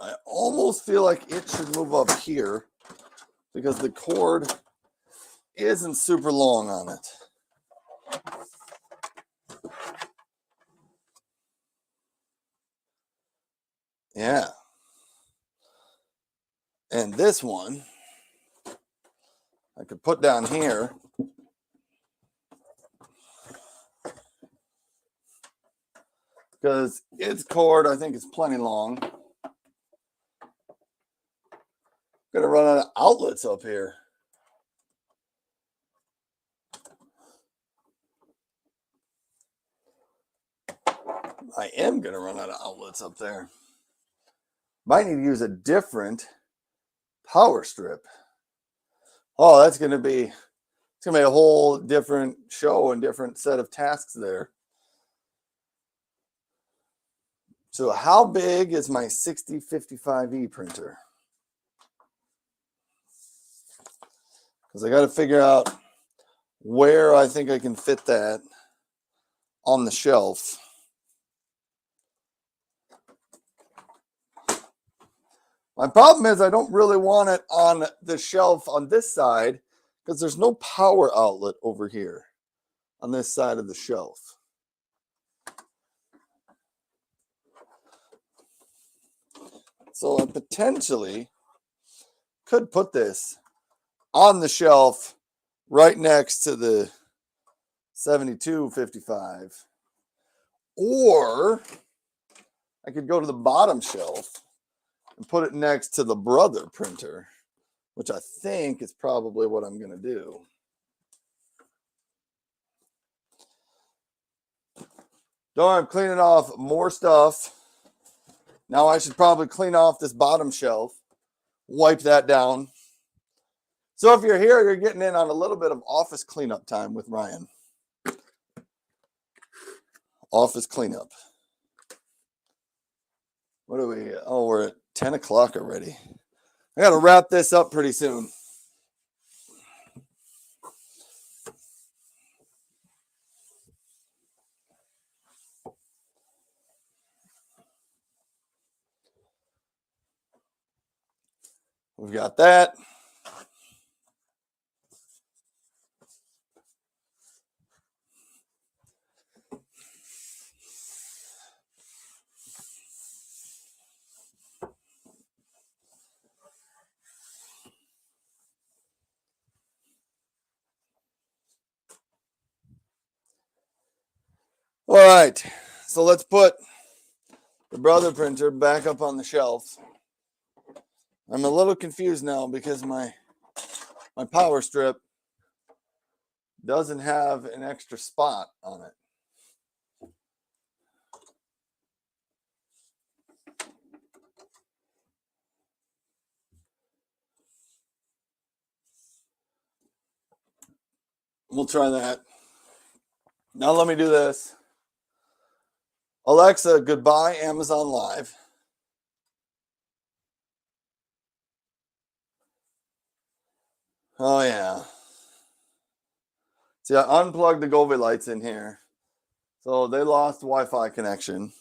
I almost feel like it should move up here because the cord isn't super long on it. Yeah. And this one I could put down here. Because its cord, I think, is plenty long. Gonna run out of outlets up here. I am gonna run out of outlets up there. Might need to use a different power strip. Oh, it's gonna be a whole different show and different set of tasks there. So how big is my 6055E printer? Because I got to figure out where I think I can fit that on the shelf. My problem is I don't really want it on the shelf on this side because there's no power outlet over here on this side of the shelf. So I potentially could put this on the shelf right next to the 7255. Or I could go to the bottom shelf and put it next to the brother printer, which I think is probably what I'm going to do. I'm cleaning off more stuff. Now I should probably clean off this bottom shelf, wipe that down. So if you're here, you're getting in on a little bit of office cleanup time with Ryan. Office cleanup. What are we? Oh, we're at 10 o'clock already. I got to wrap this up pretty soon. We've got that. All right, so let's put the brother printer back up on the shelf. I'm a little confused now because my power strip doesn't have an extra spot on it. We'll try that. Now let me do this. Alexa, goodbye Amazon Live. Oh yeah. See, I unplugged the Govee lights in here. So they lost Wi-Fi connection.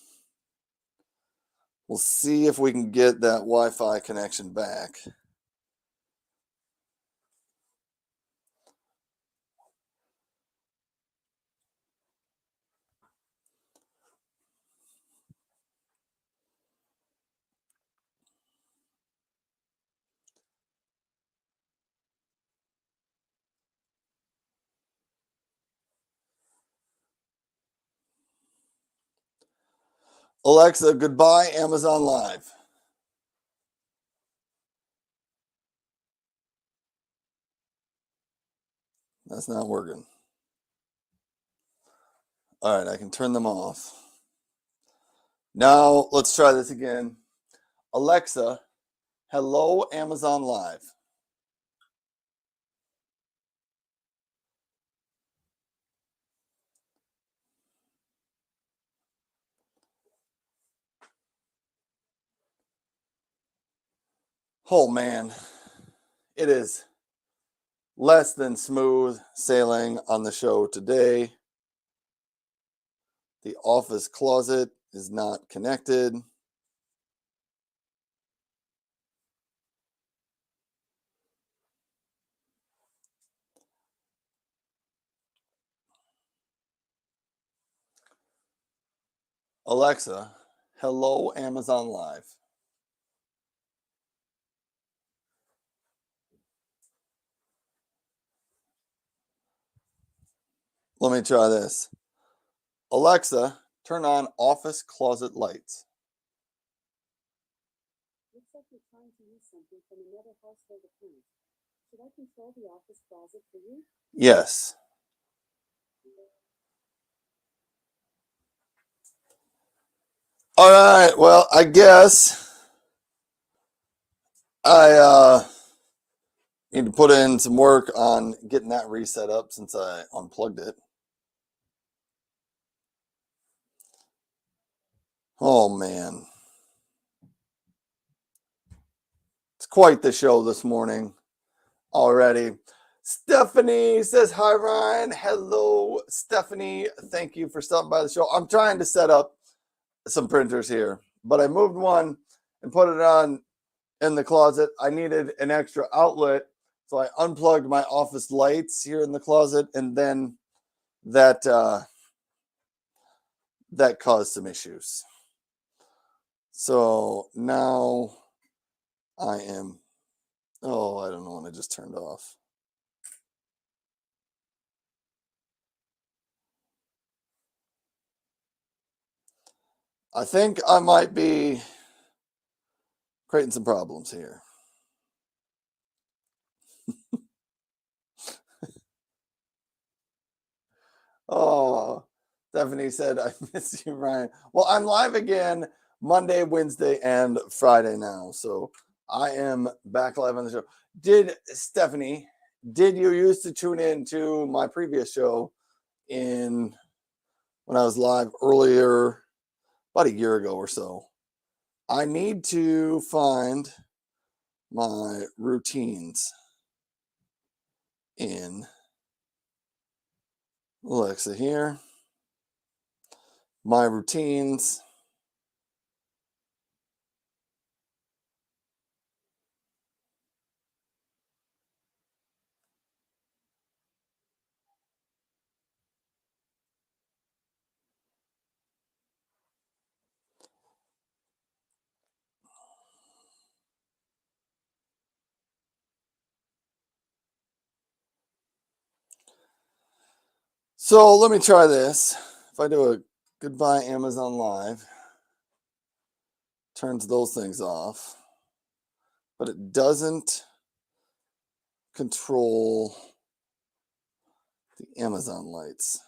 We'll see if we can get that Wi-Fi connection back. Alexa, goodbye Amazon Live. That's not working. All right, I can turn them off. Now let's try this again. Alexa, hello Amazon Live. Oh man, it is less than smooth sailing on the show today. The office closet is not connected. Alexa, hello Amazon Live. Let me try this. Alexa, turn on office closet lights. Looks like you're trying to use something from another household account. Should I control the office closet for you? Yes. All right. Well, I guess I need to put in some work on getting that reset up since I unplugged it. Oh man. It's quite the show this morning already. Stephanie says, hi, Ryan. Hello, Stephanie. Thank you for stopping by the show. I'm trying to set up some printers here, but I moved one and put it on in the closet. I needed an extra outlet, so I unplugged my office lights here in the closet, and then that that caused some issues. So now I am, oh, I don't know when I just turned off. I think I might be creating some problems here. Oh, Stephanie said, I miss you, Ryan. Well, I'm live again Monday, Wednesday, and Friday now. So I am back live on the show. Stephanie, did you used to tune in to my previous show when I was live earlier, about a year ago or so? I need to find my routines in Alexa here. My routines. So let me try this. If I do a goodbye Amazon Live, turns those things off, but it doesn't control the Amazon lights.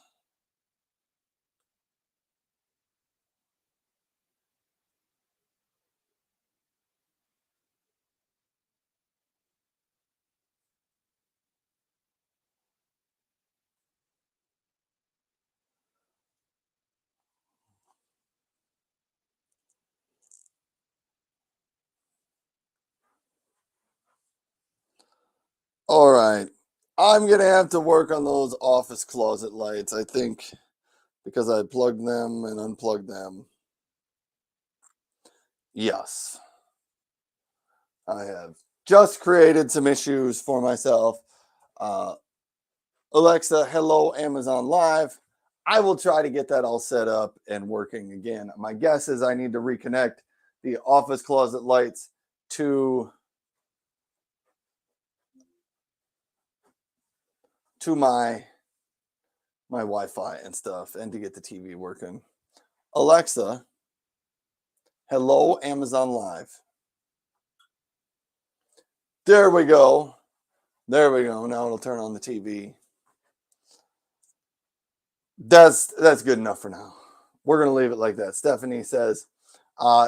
All right. I'm going to have to work on those office closet lights, I think, because I plugged them and unplugged them. Yes. I have just created some issues for myself. Alexa, hello, Amazon Live. I will try to get that all set up and working again. My guess is I need to reconnect the office closet lights to my Wi-Fi and stuff, and to get the TV working. Alexa, hello, Amazon Live. There we go. There we go. Now it'll turn on the TV. That's good enough for now. We're going to leave it like that. Stephanie says,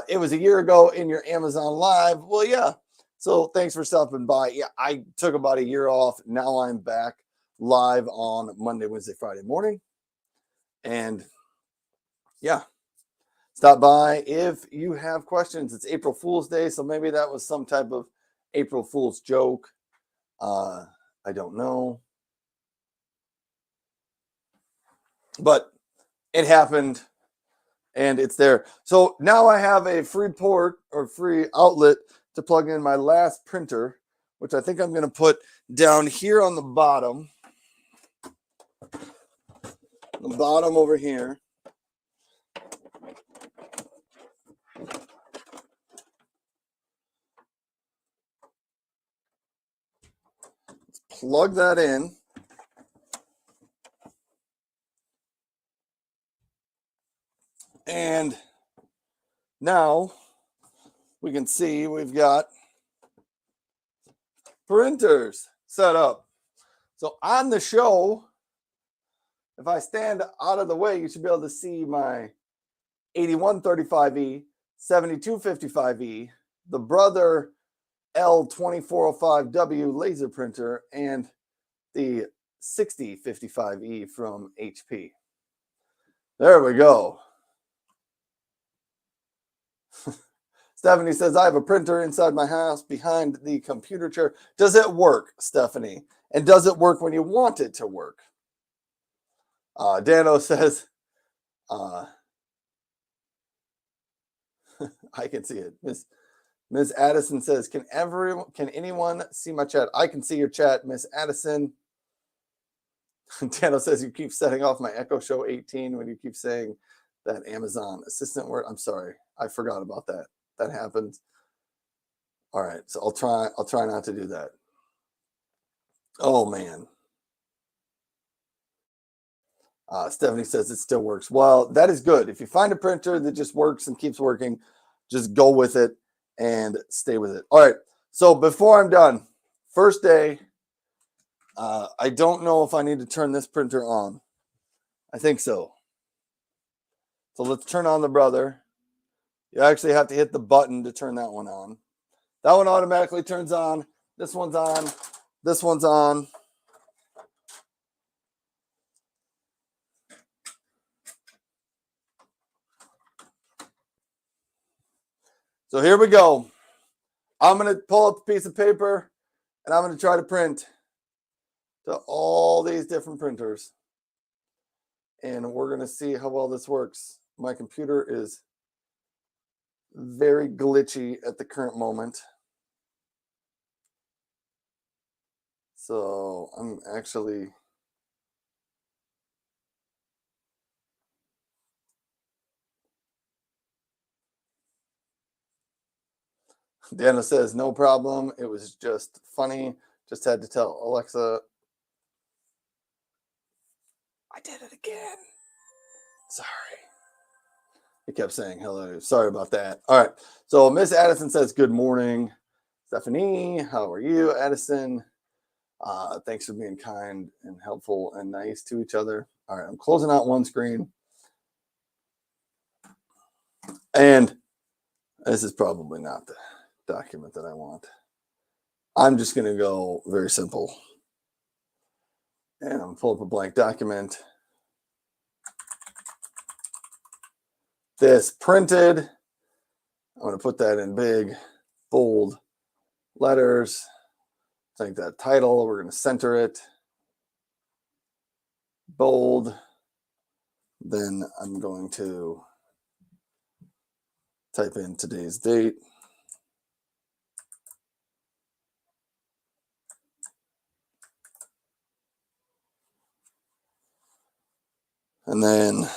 it was a year ago in your Amazon Live. Well, yeah. So thanks for stopping by. Yeah, I took about a year off. Now I'm back live on Monday, Wednesday, Friday morning. And yeah, stop by if you have questions. It's April Fool's Day, so maybe that was some type of April Fool's joke. I don't know. But it happened and it's there. So now I have a free port or free outlet to plug in my last printer, which I think I'm going to put down here on the bottom. The bottom over here. Let's plug that in. And now we can see we've got printers set up. So on the show, if I stand out of the way, you should be able to see my 8135E, 7255E, the Brother L2405W laser printer, and the 6055E from HP. There we go. Stephanie says, I have a printer inside my house behind the computer chair. Does it work, Stephanie? And does it work when you want it to work? Dano says, I can see it. Miss Addison says, can anyone see my chat? I can see your chat, Miss Addison. Dano says, you keep setting off my Echo Show 18 when you keep saying that Amazon assistant word. I'm sorry. I forgot about that. That happens. All right. So I'll try not to do that. Oh man. Stephanie says it still works. Well, that is good. If you find a printer that just works and keeps working, just go with it and stay with it. All right. So before I'm done, first day, I don't know if I need to turn this printer on. I think so. So let's turn on the Brother. You actually have to hit the button to turn that one on. That one automatically turns on. This one's on. This one's on. So here we go. I'm going to pull up a piece of paper and I'm going to try to print to all these different printers. And we're going to see how well this works. My computer is very glitchy at the current moment. So I'm actually Deanna says no problem. It was just funny. Just had to tell Alexa. I did it again. Sorry. He kept saying hello. Sorry about that. All right. So Miss Addison says, good morning. Stephanie, how are you, Addison? Thanks for being kind and helpful and nice to each other. All right. I'm closing out one screen. And this is probably not the document that I want. I'm just going to go very simple. And I'm going to pull up a blank document. This printed. I'm going to put that in big, bold letters. Take that title. We're going to center it. Bold. Then I'm going to type in today's date. And then,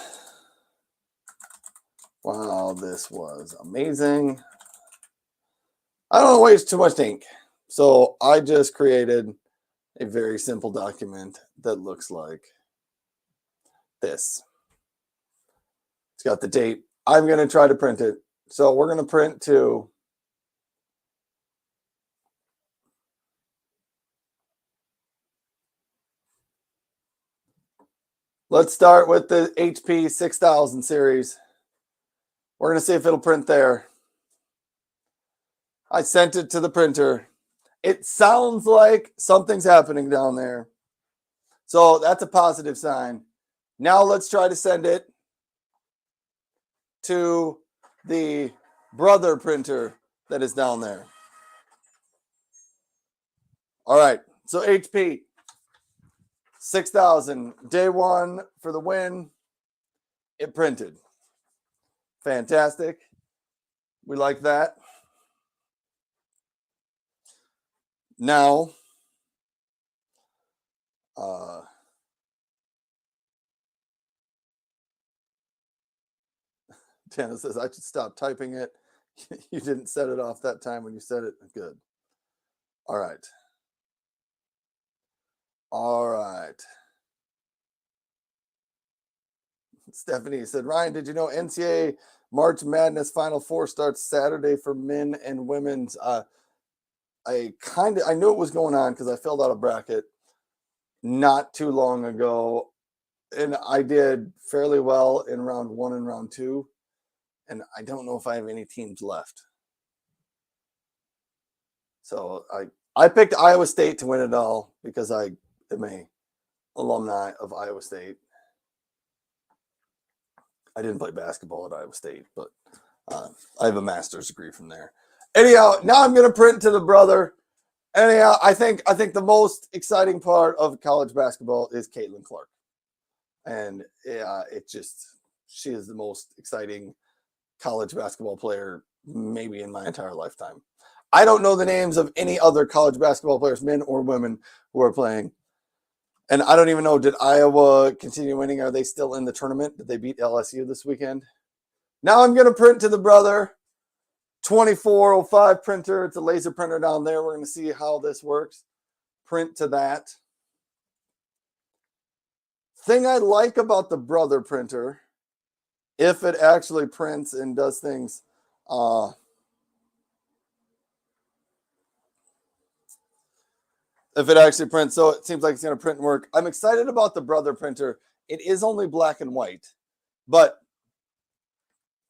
wow, this was amazing. I don't want to waste too much ink. So I just created a very simple document that looks like this. It's got the date. I'm going to try to print it. So we're going to print to let's start with the HP 6000 series. We're going to see if it'll print there. I sent it to the printer. It sounds like something's happening down there. So that's a positive sign. Now let's try to send it to the Brother printer that is down there. All right. So HP, 6,000. Day one for the win. It printed. Fantastic. We like that. Now, Tana says, I should stop typing it. You didn't set it off that time when you said it. Good. All right. All right. Stephanie said, Ryan, did you know NCAA March Madness Final Four starts Saturday for men and women's? I knew it was going on because I filled out a bracket not too long ago, and I did fairly well in round one and round two, and I don't know if I have any teams left. So I picked Iowa State to win it all because I am a alumni of Iowa State. I didn't play basketball at Iowa State, but I have a master's degree from there. Anyhow, now I'm going to print to the brother. Anyhow, I think the most exciting part of college basketball is Caitlin Clark, and she is the most exciting college basketball player maybe in my entire lifetime. I don't know the names of any other college basketball players, men or women, who are playing. And I don't even know, did Iowa continue winning? Are they still in the tournament? Did they beat LSU this weekend? Now I'm going to print to the brother. 2405 printer. It's a laser printer down there. We're going to see how this works. Print to that. Thing I like about the brother printer, if it actually prints and does things, if it actually prints, so it seems like it's going to print and work. I'm excited about the brother printer. It is only black and white, but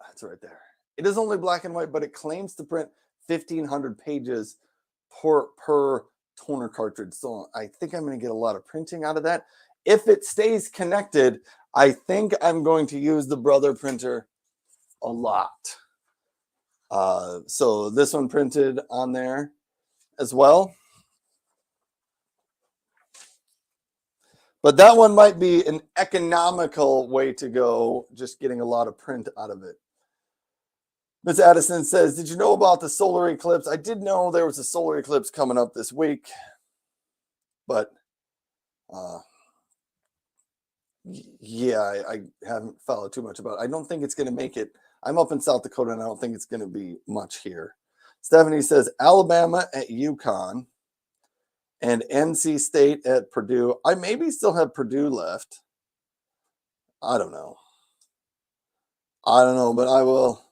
that's right there. It is only black and white, but it claims to print 1,500 pages per toner cartridge. So I think I'm going to get a lot of printing out of that. If it stays connected, I think I'm going to use the brother printer a lot. So this one printed on there as well. But that one might be an economical way to go, just getting a lot of print out of it. Ms. Addison says, did you know about the solar eclipse? I did know there was a solar eclipse coming up this week, but yeah, I haven't followed too much about it. I don't think it's going to make it. I'm up in South Dakota, and I don't think it's going to be much here. Stephanie says, Alabama at UConn and NC State at Purdue. I maybe still have Purdue left. I don't know, but I will.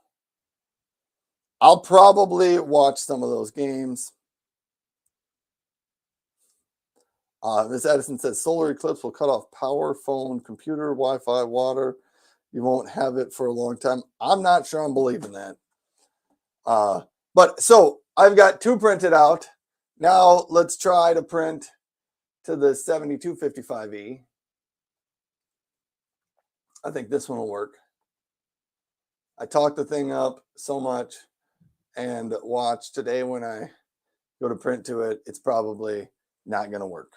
I'll probably watch some of those games. Ms. Addison says, solar eclipse will cut off power, phone, computer, Wi-Fi, water. You won't have it for a long time. I'm not sure I'm believing that. But so I've got two printed out. Now let's try to print to the 7255E. I think this one will work. I talked the thing up so much, and watch today when I go to print to it, it's probably not going to work.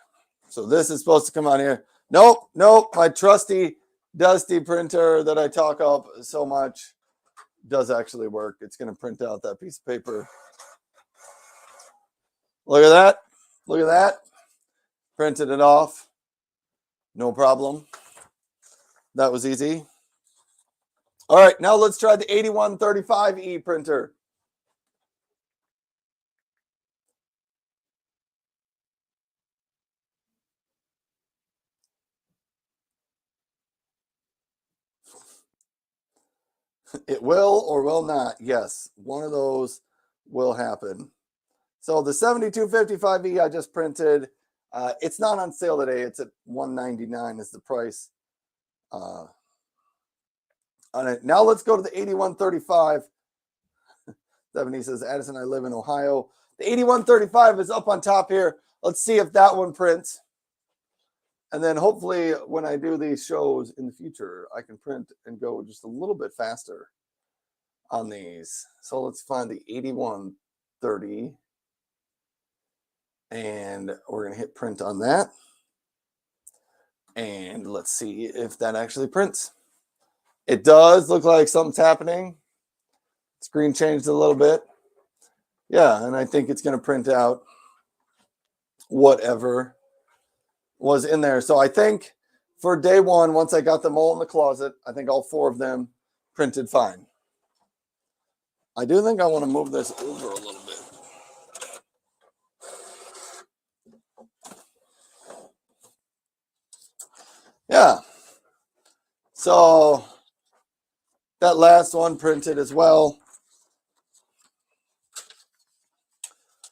So this is supposed to come on here. Nope. My trusty, dusty printer that I talk up so much does actually work. It's going to print out that piece of paper. Look at that. Printed it off. No problem. That was easy. All right, now let's try the 8135E printer. It will or will not. Yes, one of those will happen. So the 7255E I just printed, it's not on sale today. It's at $199 is the price on it. Now let's go to the 8135. Stephanie says, Addison, I live in Ohio. The 8135 is up on top here. Let's see if that one prints. And then hopefully when I do these shows in the future, I can print and go just a little bit faster on these. So let's find the 8130. And we're going to hit print on that. And let's see if that actually prints. It does look like something's happening. Screen changed a little bit. Yeah, and I think it's going to print out whatever was in there. So I think for day one, once I got them all in the closet, I think all 4 of them printed fine. I do think I want to move this over a little bit. Yeah. So that last one printed as well.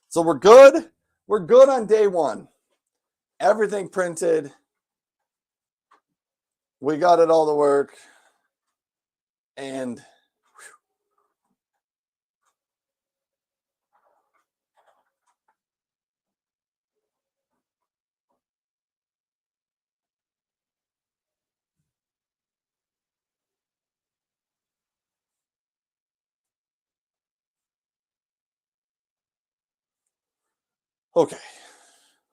So we're good. We're good on day one. Everything printed. We got it all to work. And okay.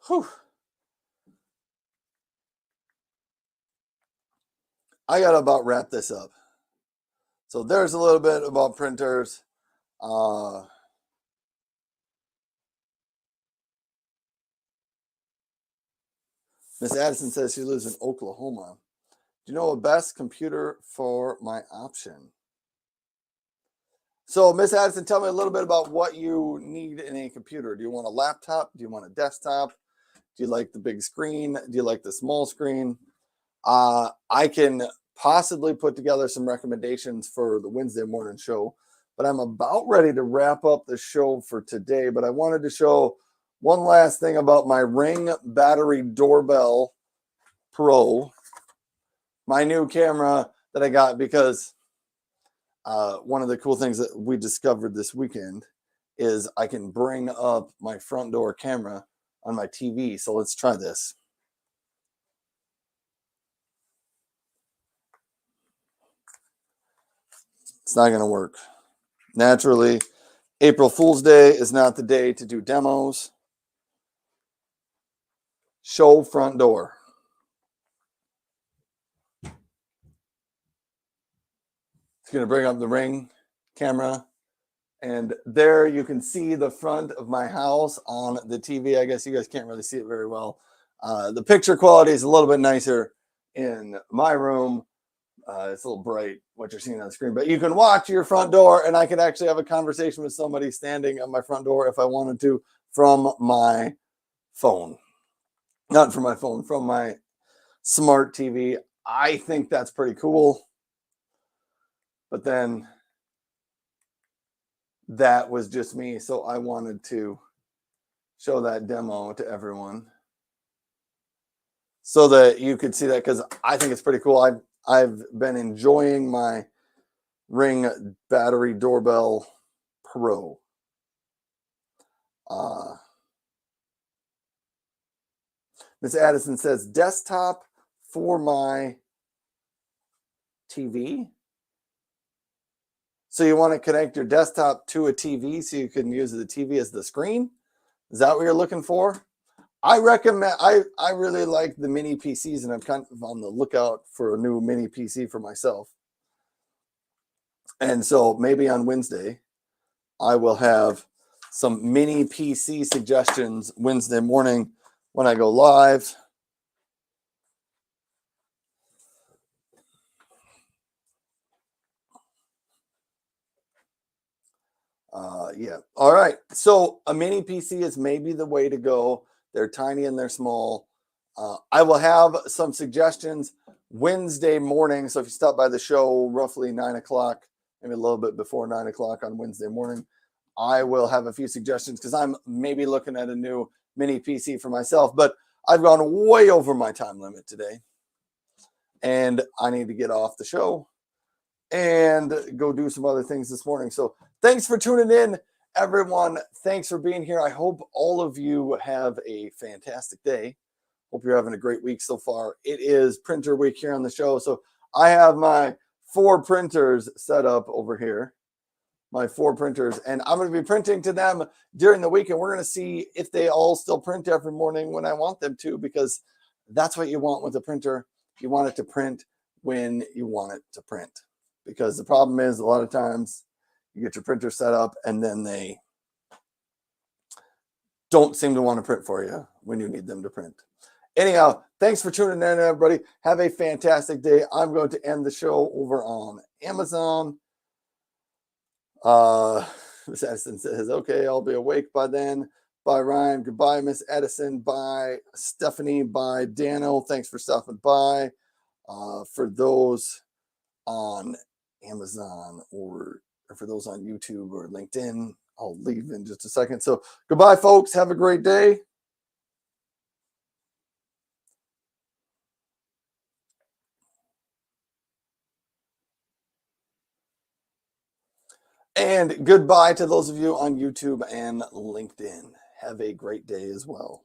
Whew. I got to about wrap this up. So there's a little bit about printers. Miss Addison says she lives in Oklahoma. Do you know a best computer for my option? So, Miss Addison, tell me a little bit about what you need in a computer. Do you want a laptop? Do you want a desktop? Do you like the big screen? Do you like the small screen? I can possibly put together some recommendations for the Wednesday morning show, but I'm about ready to wrap up the show for today. But I wanted to show one last thing about my Ring Battery Doorbell Pro, my new camera that I got because one of the cool things that we discovered this weekend is I can bring up my front door camera on my TV. So let's try this. It's not going to work. Naturally, April Fool's Day is not the day to do demos. Show front door. It's going to bring up the Ring camera. And there you can see the front of my house on the TV. I guess you guys can't really see it very well. The picture quality is a little bit nicer in my room. It's a little bright what you're seeing on the screen, but you can watch your front door, and I can actually have a conversation with somebody standing at my front door if I wanted to from my phone. Not from my phone, from my smart TV. I think that's pretty cool. But then that was just me, so I wanted to show that demo to everyone so that you could see that, because I think it's pretty cool. I've been enjoying my Ring Battery Doorbell Pro. Miss Addison says desktop for my TV. So you want to connect your desktop to a TV so you can use the TV as the screen? Is that what you're looking for? I recommend, I really like the mini PCs, and I'm kind of on the lookout for a new mini PC for myself. And so maybe on Wednesday, I will have some mini PC suggestions Wednesday morning when I go live. Yeah. All right. So a mini PC is maybe the way to go. They're tiny and they're small. I will have some suggestions Wednesday morning. So if you stop by the show roughly 9 o'clock, maybe a little bit before 9 o'clock on Wednesday morning, I will have a few suggestions because I'm maybe looking at a new mini PC for myself. But I've gone way over my time limit today, and I need to get off the show and go do some other things this morning. So thanks for tuning in, everyone. Thanks for being here. I hope all of you have a fantastic day. Hope you're having a great week so far. It is printer week here on the show. So I have my 4 printers set up over here. my 4 printers, and I'm going to be printing to them during the week, and we're going to see if they all still print every morning when I want them to, because that's what you want with a printer. You want it to print when you want it to print, because the problem is a lot of times you get your printer set up and then they don't seem to want to print for you when you need them to print. Anyhow, thanks for tuning in, everybody. Have a fantastic day. I'm going to end the show over on Amazon. Miss Edison says, okay, I'll be awake by then. Bye, Ryan. Goodbye, Miss Edison. Bye, Stephanie. Bye, Dano. Thanks for stopping by. For those on Amazon or for those on YouTube or LinkedIn, I'll leave in just a second. So goodbye, folks. Have a great day. And goodbye to those of you on YouTube and LinkedIn. Have a great day as well.